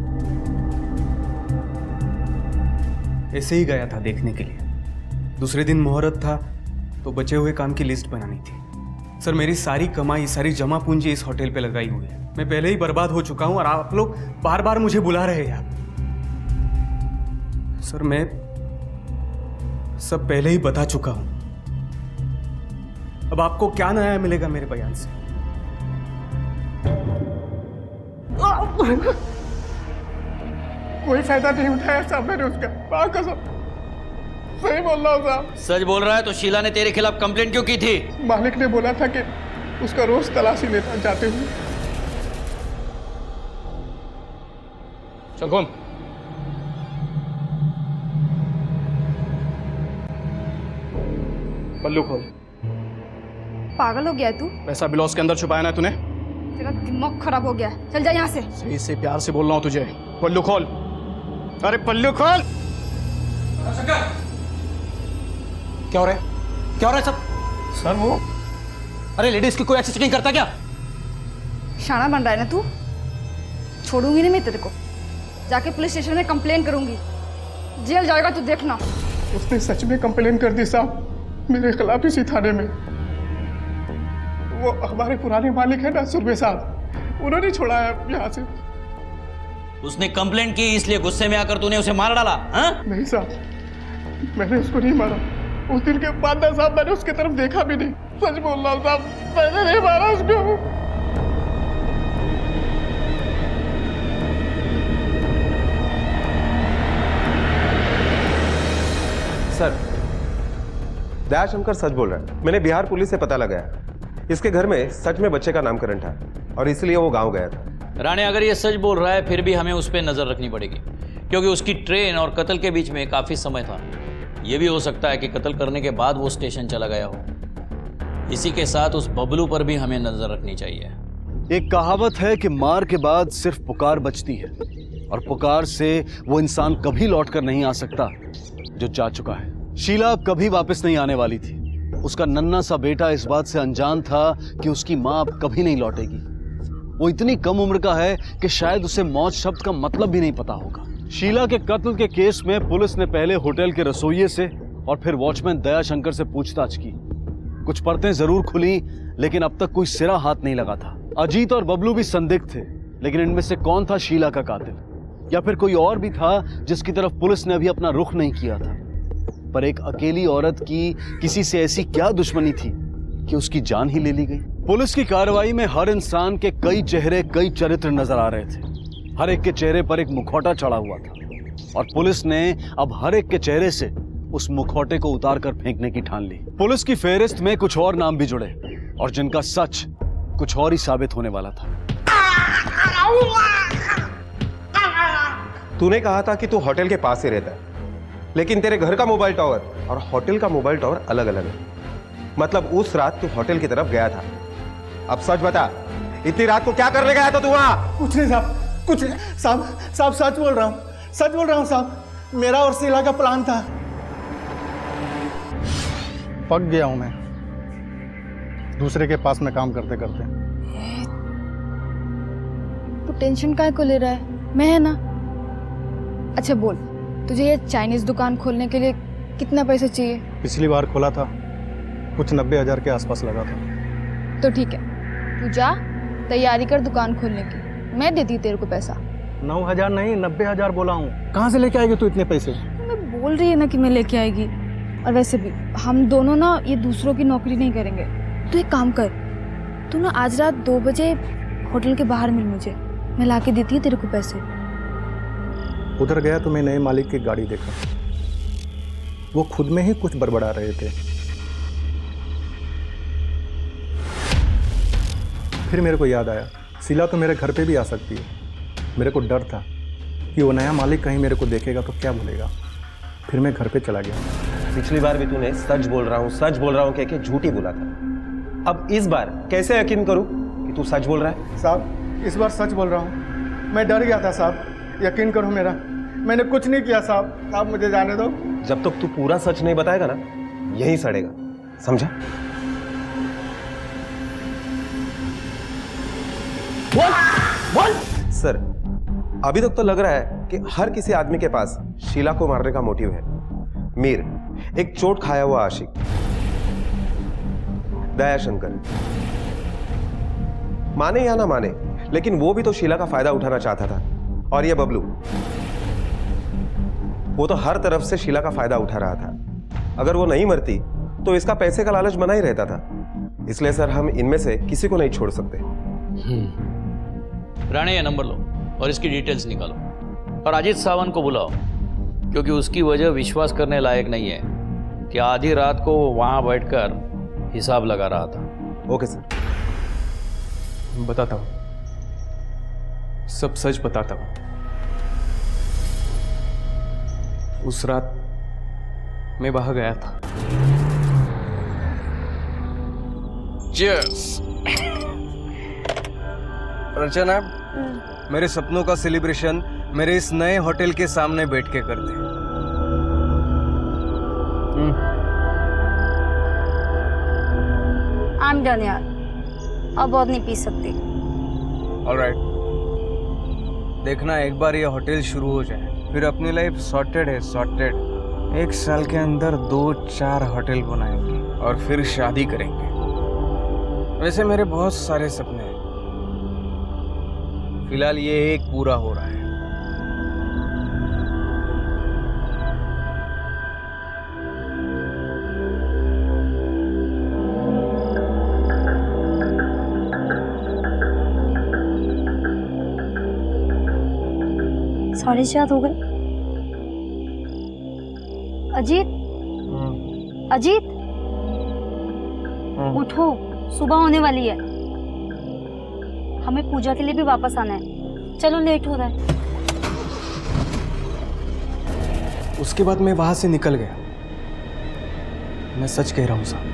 ऐसे ही गया था देखने के लिए। दूसरे दिन मुहूर्त था तो बचे हुए काम की लिस्ट बनानी थी। सर, मेरी सारी कमाई, सारी जमा पूंजी इस होटल पे लगाई हुई है। मैं पहले ही बर्बाद हो चुका हूं और आप लोग बार बार मुझे बुला रहे हैं। सर, मैं सब पहले ही बता चुका हूं। अब आपको क्या नया मिलेगा मेरे बयान से? कोई फायदा नहीं उठाया साहब मैंने उसका, मां कसम, सही बोल रहा हूँ साहब। सच बोल रहा है तो शीला ने तेरे खिलाफ कंप्लेंट क्यों की थी? मालिक ने बोला था कि उसका रोज तलाशी लेता जाते हुए। चल घूम। पल्लू खोल। पागल हो गया है तू? पैसा ब्लाउज के अंदर छुपाया ना तूने? तेरा दिमाग खराब हो गया, चल जा यहाँ से। सही से प्यार से बोल रहा हूँ तुझे। पल्लू खोल। अरे पल्लू खोल। क्या हो रहा है? क्या हो रहा है सब? सर वो अरे लेडीज की कोई एक्सेस नहीं करता क्या? शाना बन रहा है ना तू? छोड़ूंगी नहीं मैं तेरे को, जाके पुलिस स्टेशन में कंप्लेन करूंगी, जेल जाएगा तू देखना। उसने सच में कंप्लेन कर दी साहब, मेरे खिलाफ इसी थाने में। वो हमारे पुराने मालिक है ना सुरभि साहब, उन्होंने छोड़ा है यहाँ से। उसने कंप्लेंट की इसलिए गुस्से में आकर तूने उसे मार डाला? हाँ? नहीं साहब, मैंने उसको नहीं मारा। उस दिन के बाद ना साहब मैंने उसकी तरफ देखा भी नहीं। सच बोल रहा हूँ साहब, मैंने नहीं मारा उसको। सर, दयाशंकर सच बोल रहा है। मैंने बिहार पुलिस से पता लगाया, इसके घर में सच में बच्चे का नामकरण था और इसलिए वो गांव गया था। राणे, अगर ये सच बोल रहा है फिर भी हमें उस पर नजर रखनी पड़ेगी, क्योंकि उसकी ट्रेन और कत्ल के बीच में काफी समय था। ये भी हो सकता है कि कत्ल करने के बाद वो स्टेशन चला गया हो। इसी के साथ उस बबलू पर भी हमें नजर रखनी चाहिए। एक कहावत है कि मार के बाद सिर्फ पुकार बचती है, और पुकार से वो इंसान कभी लौट कर नहीं आ सकता जो जा चुका है। शीला अब कभी वापस नहीं आने वाली थी। उसका नन्हा सा बेटा इस बात से अनजान था कि उसकी माँ अब कभी नहीं लौटेगी। वो इतनी कम उम्र का है कि शायद उसे मौत शब्द का मतलब भी नहीं पता होगा। शीला के कत्ल के केस में पुलिस ने पहले होटल के रसोइये से और फिर वॉचमैन दयाशंकर से पूछताछ की। कुछ परतें जरूर खुली, लेकिन अब तक कोई सिरा हाथ नहीं लगा था। अजीत और बबलू भी संदिग्ध थे, लेकिन इनमें से कौन था शीला का कातिल, या फिर कोई और भी था जिसकी तरफ पुलिस ने अभी अपना रुख नहीं किया था। पर एक अकेली औरत की किसी से ऐसी क्या दुश्मनी थी कि उसकी जान ही ले ली गई। पुलिस की कार्रवाई में हर इंसान के कई चेहरे, कई चरित्र नजर आ रहे थे। हर एक के चेहरे पर एक मुखौटा चढ़ा हुआ था, और पुलिस ने अब हर एक के चेहरे से उस मुखौटे को उतार कर फेंकने की ठान ली। पुलिस की फेहरिस्त में कुछ और नाम भी जुड़े, और जिनका सच कुछ और ही साबित होने वाला था। तूने कहा था कि तू होटल के पास ही रहता है, लेकिन तेरे घर का मोबाइल टावर और होटल का मोबाइल टावर अलग अलग है। मतलब उस रात तू होटल की तरफ गया था। अब सच बता, इतनी रात को क्या करने गया था तू वहां? कुछ नहीं साहब, कुछ नहीं साहब। साहब सच बोल रहा हूँ, सच बोल रहा हूँ साहब। मेरा और शीला का प्लान था। पक गया हूं मैं दूसरे के पास में काम करते करते। तू टेंशन काहे को ले रहा है? मैं है ना। अच्छा बोल, तुझे ये चाइनीज दुकान खोलने के लिए कितना पैसा चाहिए? पिछली बार खोला था, कुछ 90,000 के आसपास लगा था। तो ठीक है, तू जा तैयारी कर दुकान खोलने की, मैं देती तेरे को पैसा। 9,000 नहीं, 90,000 बोला हूँ। कहाँ से लेके आएगी तू इतने पैसे? मैं बोल रही है ना कि मैं लेके आएगी। और वैसे भी हम दोनों ना ये दूसरों की नौकरी नहीं करेंगे। तू एक काम कर, तू ना आज रात 2 बजे होटल के बाहर मिल मुझे, मैं लाके देती हूँ तेरे को पैसे। उधर गया तो मैं नए मालिक की गाड़ी देखा, वो खुद में ही कुछ बड़बड़ा रहे थे। फिर मेरे को याद आया, शीला तो मेरे घर पे भी आ सकती है। मेरे को डर था कि वो नया मालिक कहीं मेरे को देखेगा तो क्या बोलेगा। फिर मैं घर पे चला गया। पिछली बार भी तूने सच बोल रहा हूँ कह के झूठी बोला था। अब इस बार कैसे यकीन करूं कि तू सच बोल रहा है? साहब इस बार सच बोल रहा हूँ। मैं डर गया था साहब, यकीन करो मेरा, मैंने कुछ नहीं किया साहब। आप मुझे जाने दो। जब तक तू पूरा सच नहीं बताएगा ना, यहीं सड़ेगा, समझा? बोल। सर, अभी तक तो लग रहा है कि हर किसी आदमी के पास शीला को मारने का मोटिव है। मीर, एक चोट खाया हुआ आशिक, दयाशंकर, माने या ना माने, लेकिन वो भी तो शीला का फायदा उठाना चाहता था। और ये बबलू, वो तो हर तरफ से शीला का फायदा उठा रहा था। अगर वो नहीं मरती तो इसका पैसे का लालच बना ही रहता था। इसलिए सर, हम इनमें से किसी को नहीं छोड़ सकते। राणे, ये नंबर लो और इसकी डिटेल्स निकालो, और अजीत सावंत को बुलाओ, क्योंकि उसकी वजह विश्वास करने लायक नहीं है कि आधी रात को वो वहां बैठकर हिसाब लगा रहा था। Okay sir. बताता हूँ, सब सच बताता हूँ। उस रात मैं वहां गया था। Cheers! रचना, मेरे सपनों का सेलिब्रेशन मेरे इस नए होटल के सामने बैठ के कर दे। I'm done यार, अब और नहीं पी सकती। Alright. देखना एक बार ये होटल शुरू हो जाए, फिर अपनी लाइफ सॉर्टेड है, सॉर्टेड। 1 साल के अंदर 2-4 होटल बनाएंगे और फिर शादी करेंगे। वैसे मेरे बहुत सारे सपने हैं, फिलहाल ये एक पूरा हो रहा है। साढ़े 4 हो गए। अजीत, अजीत, उठो, सुबह होने वाली है। हमें पूजा के लिए भी वापस आना है। चलो, लेट हो रहा है। उसके बाद मैं वहां से निकल गया। मैं सच कह रहा हूं साहब।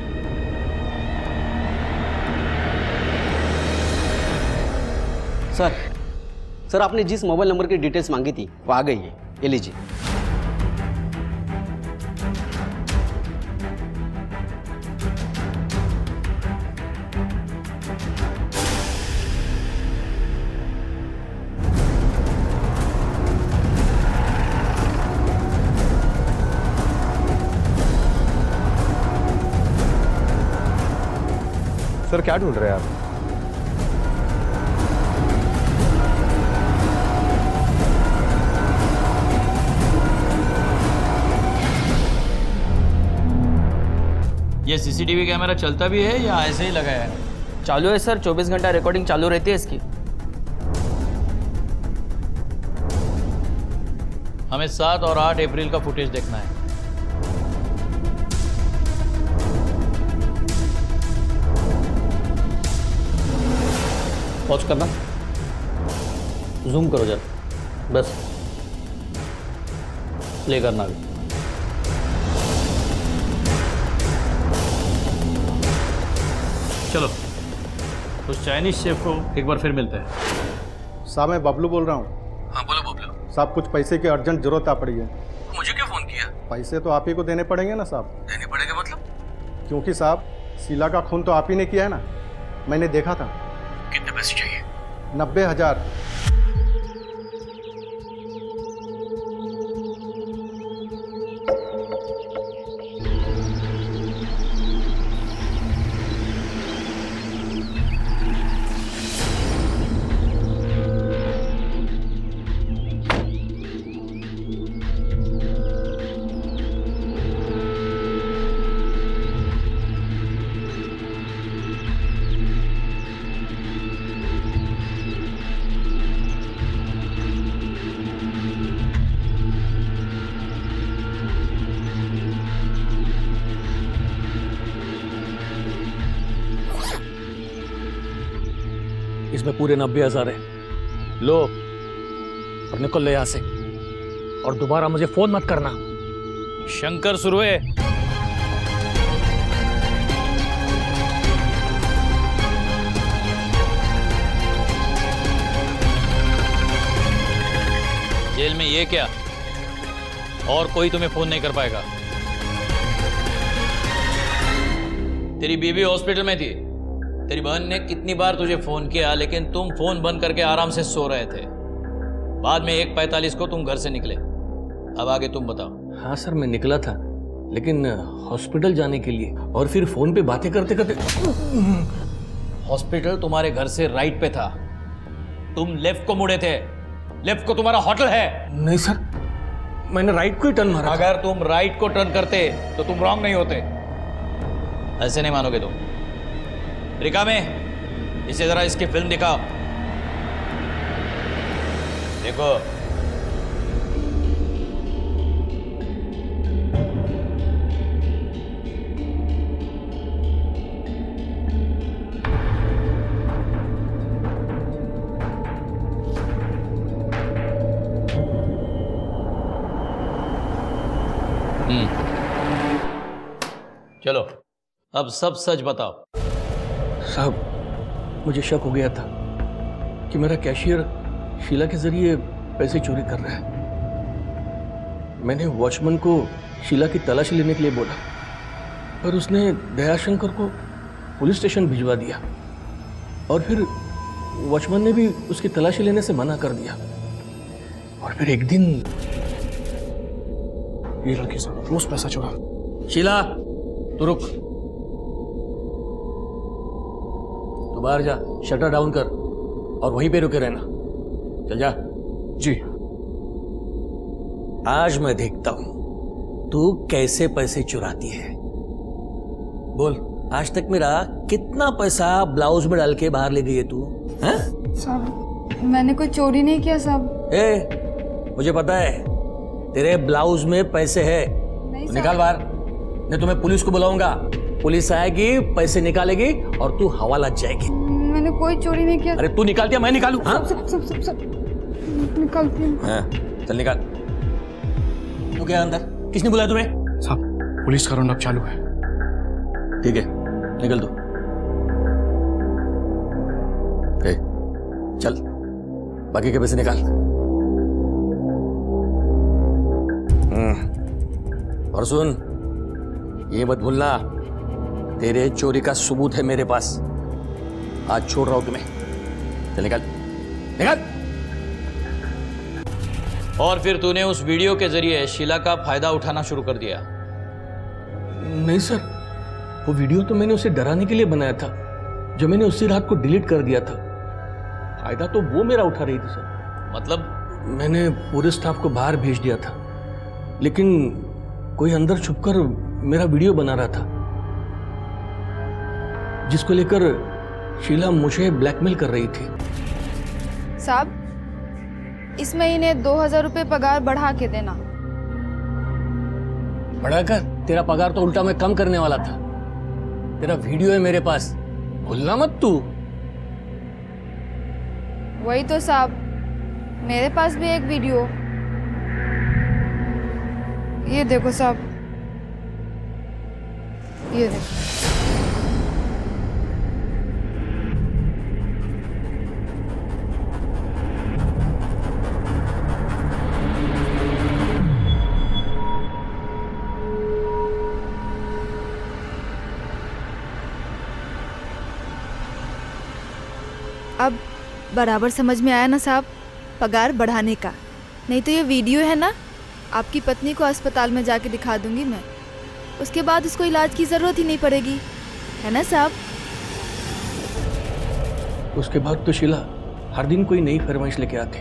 सर आपने जिस मोबाइल नंबर की डिटेल्स मांगी थी वो आ गई है, ये लीजिए। सर क्या ढूंढ रहे हैं आप? ये सीसीटीवी कैमरा चलता भी है या ऐसे ही लगाया है? चालू है सर, 24 घंटा रिकॉर्डिंग चालू रहती है इसकी। हमें 7 और 8 अप्रैल का फुटेज देखना है। पॉज करना, जूम करो जरा, बस प्ले करना भी। चलो, उस चाइनीज शेफ को एक बार फिर मिलते हैं। साहब मैं बबलू बोल रहा हूँ। हाँ बोलो बबलू। साहब कुछ पैसे की अर्जेंट जरूरत आ पड़ी है। मुझे क्यों फोन किया? पैसे तो आप ही को देने पड़ेंगे ना साहब। देने पड़ेगा मतलब? क्योंकि साहब शीला का खून तो आप ही ने किया है ना, मैंने देखा था। कितने पैसे चाहिए? 90,000। इसमें पूरे 90,000 है। लो और निकल ले यहां से, और दोबारा मुझे फोन मत करना। शंकर सुरवे, जेल में ये क्या, और कोई तुम्हें फोन नहीं कर पाएगा। तेरी बीवी हॉस्पिटल में थी, तेरी बहन ने कितनी बार तुझे फोन किया, लेकिन तुम फोन बंद करके आराम से सो रहे थे। बाद में 1:45 को तुम घर से निकले। अब आगे तुम बताओ। हाँ सर, मैं निकला था, लेकिन हॉस्पिटल जाने के लिए, और फिर फोन पे बातें करते करते। हॉस्पिटल तुम्हारे घर से राइट पे था, तुम लेफ्ट को मुड़े थे। लेफ्ट को तुम्हारा होटल है। नहीं सर, मैंने राइट को ही टर्न मारा। अगर तुम राइट को टर्न करते तो तुम रॉन्ग नहीं होते। ऐसे नहीं मानोगे तुम। रिका में इसे जरा इसकी फिल्म दिखाओ। देखो, चलो अब सब सच बताओ। साहब मुझे शक हो गया था कि मेरा कैशियर शीला के जरिए पैसे चोरी कर रहा है। मैंने वॉचमैन को शीला की तलाशी लेने के लिए बोला, पर उसने दयाशंकर को पुलिस स्टेशन भिजवा दिया और फिर वॉचमैन ने भी उसकी तलाशी लेने से मना कर दिया। और फिर एक दिन ये लड़की साहब रोज पैसा चुरा। शीला तू रुक, तू बाहर जा, शटर डाउन कर और वहीं पे रुके रहना। चल जा। जी। आज मैं देखता हूं तू कैसे पैसे चुराती है। बोल, आज तक मेरा कितना पैसा ब्लाउज में डाल के बाहर ले गई है तू? हैं? साहब मैंने कोई चोरी नहीं किया साहब। मुझे पता है तेरे ब्लाउज में पैसे है, तो निकाल बाहर, नहीं तो मैं पुलिस को बुलाऊंगा। पुलिस आएगी, पैसे निकालेगी और तू हवाला जाएगी। मैंने कोई चोरी नहीं किया। अरे तू निकालती है मैं निकालू? हाँ? सब निकालती हूँ। हाँ, चल निकाल। तू क्या अंदर? किसने बुलाया तुम्हें? साहब पुलिस का राउंड अप चालू है। ठीक है, निकल दो। चल बाकी के पैसे निकाल। और सुन, ये मत भूलना तेरे चोरी का सबूत है मेरे पास। आज छोड़ रहा हूं तुम्हें। चल निकल निकल। और फिर तूने उस वीडियो के जरिए शीला का फायदा उठाना शुरू कर दिया? नहीं सर, वो वीडियो तो मैंने उसे डराने के लिए बनाया था, जो मैंने उसी रात को डिलीट कर दिया था। फायदा तो वो मेरा उठा रही थी सर। मतलब? मैंने पूरे स्टाफ को बाहर भेज दिया था, लेकिन कोई अंदर छुपकर मेरा वीडियो बना रहा था, जिसको लेकर शीला मुझे ब्लैकमेल कर रही थी। साहब इस महीने 2000 रुपए पगार बढ़ा के देना। बढ़ाकर? तेरा पगार तो उल्टा मैं कम करने वाला था। तेरा वीडियो है मेरे पास, भूलना मत तू। वही तो साहब, मेरे पास भी एक वीडियो। ये देखो साहब, ये देखो। अब बराबर समझ में आया ना साहब, पगार बढ़ाने का। नहीं तो ये वीडियो है ना, आपकी पत्नी को अस्पताल में जाके दिखा दूंगी मैं। उसके बाद उसको इलाज की ज़रूरत ही नहीं पड़ेगी, है ना साहब? उसके बाद तो शीला हर दिन कोई नई फरमाइश लेके आती।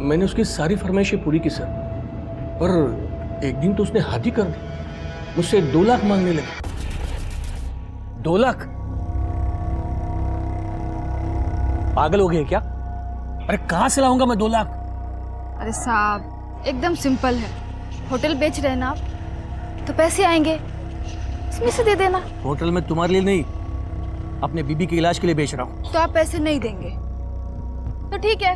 मैंने उसकी सारी फरमाइशें पूरी की सर, पर एक दिन तो उसने हाथ ही कर दी। मुझसे 2 लाख मांगने लगे। 2 लाख? पागल हो गए क्या? अरे कहां से लाऊंगा मैं 2 लाख? अरे साहब एकदम सिंपल है। होटल बेच रहे हैं ना आप, तो पैसे आएंगे, इसमें से दे देना। होटल में तुम्हारे लिए नहीं, अपने बीबी के इलाज के लिए बेच रहा हूँ। तो आप पैसे नहीं देंगे तो ठीक है,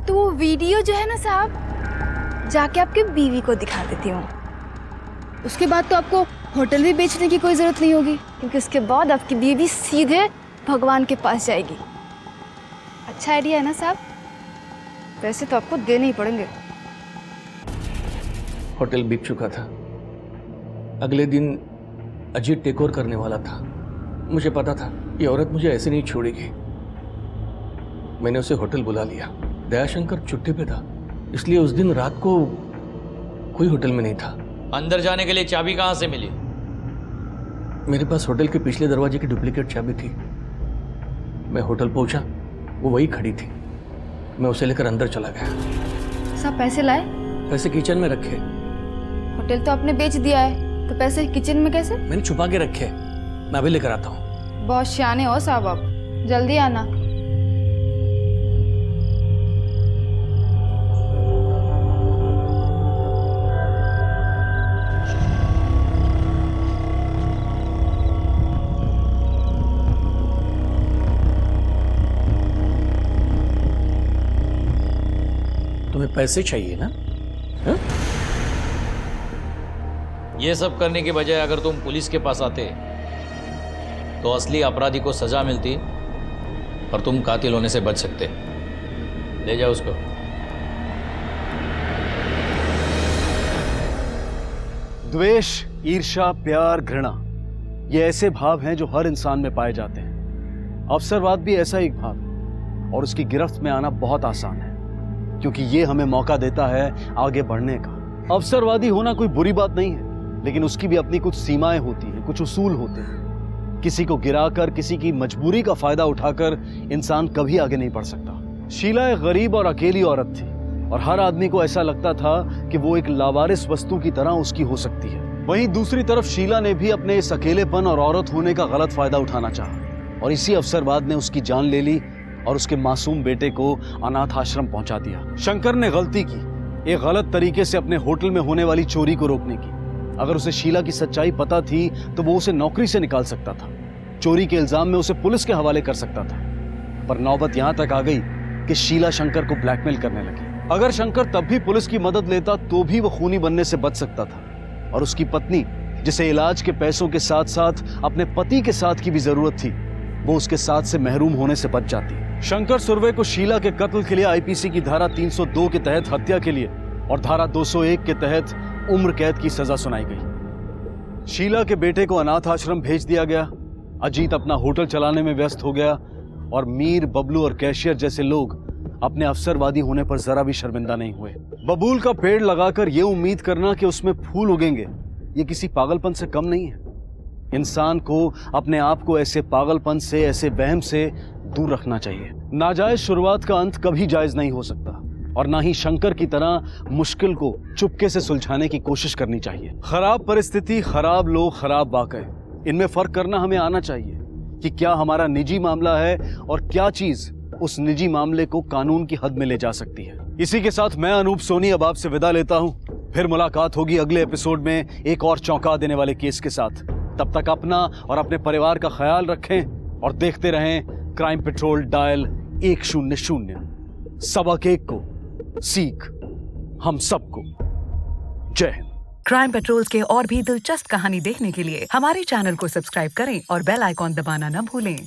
तो वो वीडियो जो है ना साहब, जाके आपके बीवी को दिखा देती हूँ। उसके बाद तो आपको होटल भी बेचने की कोई जरूरत नहीं होगी, क्योंकि उसके बाद आपकी बीवी सीधे भगवान के पास जाएगी। अच्छा आइडिया है ना साहब? पैसे तो आपको देने ही पड़ेंगे। होटल बिक चुका था। अगले दिन अजीत टेक ओवर करने वाला था। मुझे पता था ये औरत मुझे ऐसे नहीं छोड़ेगी। मैंने उसे होटल बुला लिया। दयाशंकर छुट्टी पे था, इसलिए उस दिन रात को कोई होटल में नहीं था। अंदर जाने के लिए चाबी कहां से मिली? मेरे पास होटल के पिछले दरवाजे की डुप्लीकेट चाबी थी। मैं होटल पहुंचा, वो वही खड़ी थी। मैं उसे लेकर अंदर चला गया। सब पैसे लाए? पैसे किचन में रखे। होटल तो आपने बेच दिया है, तो पैसे किचन में कैसे? मैंने छुपा के रखे, मैं अभी लेकर आता हूँ। बहुत सियाने हो साहब आप, जल्दी आना। तुम्हें पैसे चाहिए ना? हा? ये सब करने के बजाय अगर तुम पुलिस के पास आते तो असली अपराधी को सजा मिलती और तुम कातिल होने से बच सकते। ले जाओ उसको। द्वेष, ईर्ष्या, प्यार, घृणा, ये ऐसे भाव हैं जो हर इंसान में पाए जाते हैं। अवसरवाद भी ऐसा एक भाव है और उसकी गिरफ्त में आना बहुत आसान है, क्योंकि ये हमें मौका देता है आगे बढ़ने का। अवसरवादी होना कोई बुरी बात नहीं है, लेकिन उसकी भी अपनी कुछ सीमाएं होती हैं, कुछ उसूल होते हैं। किसी को गिराकर, किसी की मजबूरी का फायदा उठाकर इंसान कभी आगे नहीं बढ़ सकता। शीला एक गरीब और अकेली औरत थी और हर आदमी को ऐसा लगता था कि वो एक लावारिस वस्तु की तरह उसकी हो सकती है। वहीं दूसरी तरफ शीला ने भी अपने इस अकेलेपन और औरत होने का गलत फायदा उठाना चाहा और इसी अवसरवाद ने उसकी जान ले ली और उसके मासूम बेटे को अनाथ आश्रम पहुंचा दिया। शंकर ने गलती की, एक गलत तरीके से अपने होटल में होने वाली चोरी को रोकने की। अगर उसे शीला की सच्चाई पता थी तो वो उसे नौकरी से निकाल सकता था, चोरी के इल्जाम में उसे पुलिस के हवाले कर सकता था। पर नौबत यहां तक आ गई कि शीला शंकर को ब्लैकमेल करने लगी। अगर शंकर तब भी पुलिस की मदद लेता तो भी वो खूनी बनने से बच सकता था और उसकी पत्नी, जिसे इलाज के पैसों के साथ साथ अपने पति के साथ की भी जरूरत थी, वो उसके साथ से महरूम होने से बच जाती। शंकर सुरवे को शीला के कत्ल के लिए आईपीसी की धारा 302 के तहत हत्या के लिए और धारा 201 के तहत उम्र कैद की सजा सुनाई गई। शीला के बेटे को अनाथ आश्रम भेज दिया गया। अजीत अपना होटल चलाने में व्यस्त हो गया और मीर, बबलू और कैशियर जैसे लोग अपने अवसरवादी होने पर जरा भी शर्मिंदा नहीं हुए। बबूल का पेड़ लगाकर यह उम्मीद करना कि उसमें फूल उगेंगे, ये किसी पागलपन से कम नहीं है। इंसान को अपने आप को ऐसे पागलपन से, ऐसे वहम से दूर रखना चाहिए। नाजायज शुरुआत का अंत कभी जायज नहीं हो सकता और ना ही शंकर की तरह मुश्किल को चुपके से सुलझाने की कोशिश करनी चाहिए। खराब परिस्थिति, खराब लोग, खराब वाकये, इनमें फर्क करना हमें आना चाहिए कि क्या हमारा निजी मामला है और क्या चीज उस निजी मामले को कानून की हद में ले जा सकती है। इसी के साथ मैं अनूप सोनी अब आपसे विदा लेता हूं। फिर मुलाकात होगी अगले एपिसोड में एक और चौंका देने वाले केस के साथ। तब तक अपना और अपने परिवार का ख्याल रखें और देखते रहें क्राइम पेट्रोल डायल 100। सबक एक को सीख हम सबको। जय हिंद। क्राइम पेट्रोल्स के और भी दिलचस्प कहानी देखने के लिए हमारे चैनल को सब्सक्राइब करें और बेल आइकॉन दबाना न भूलें।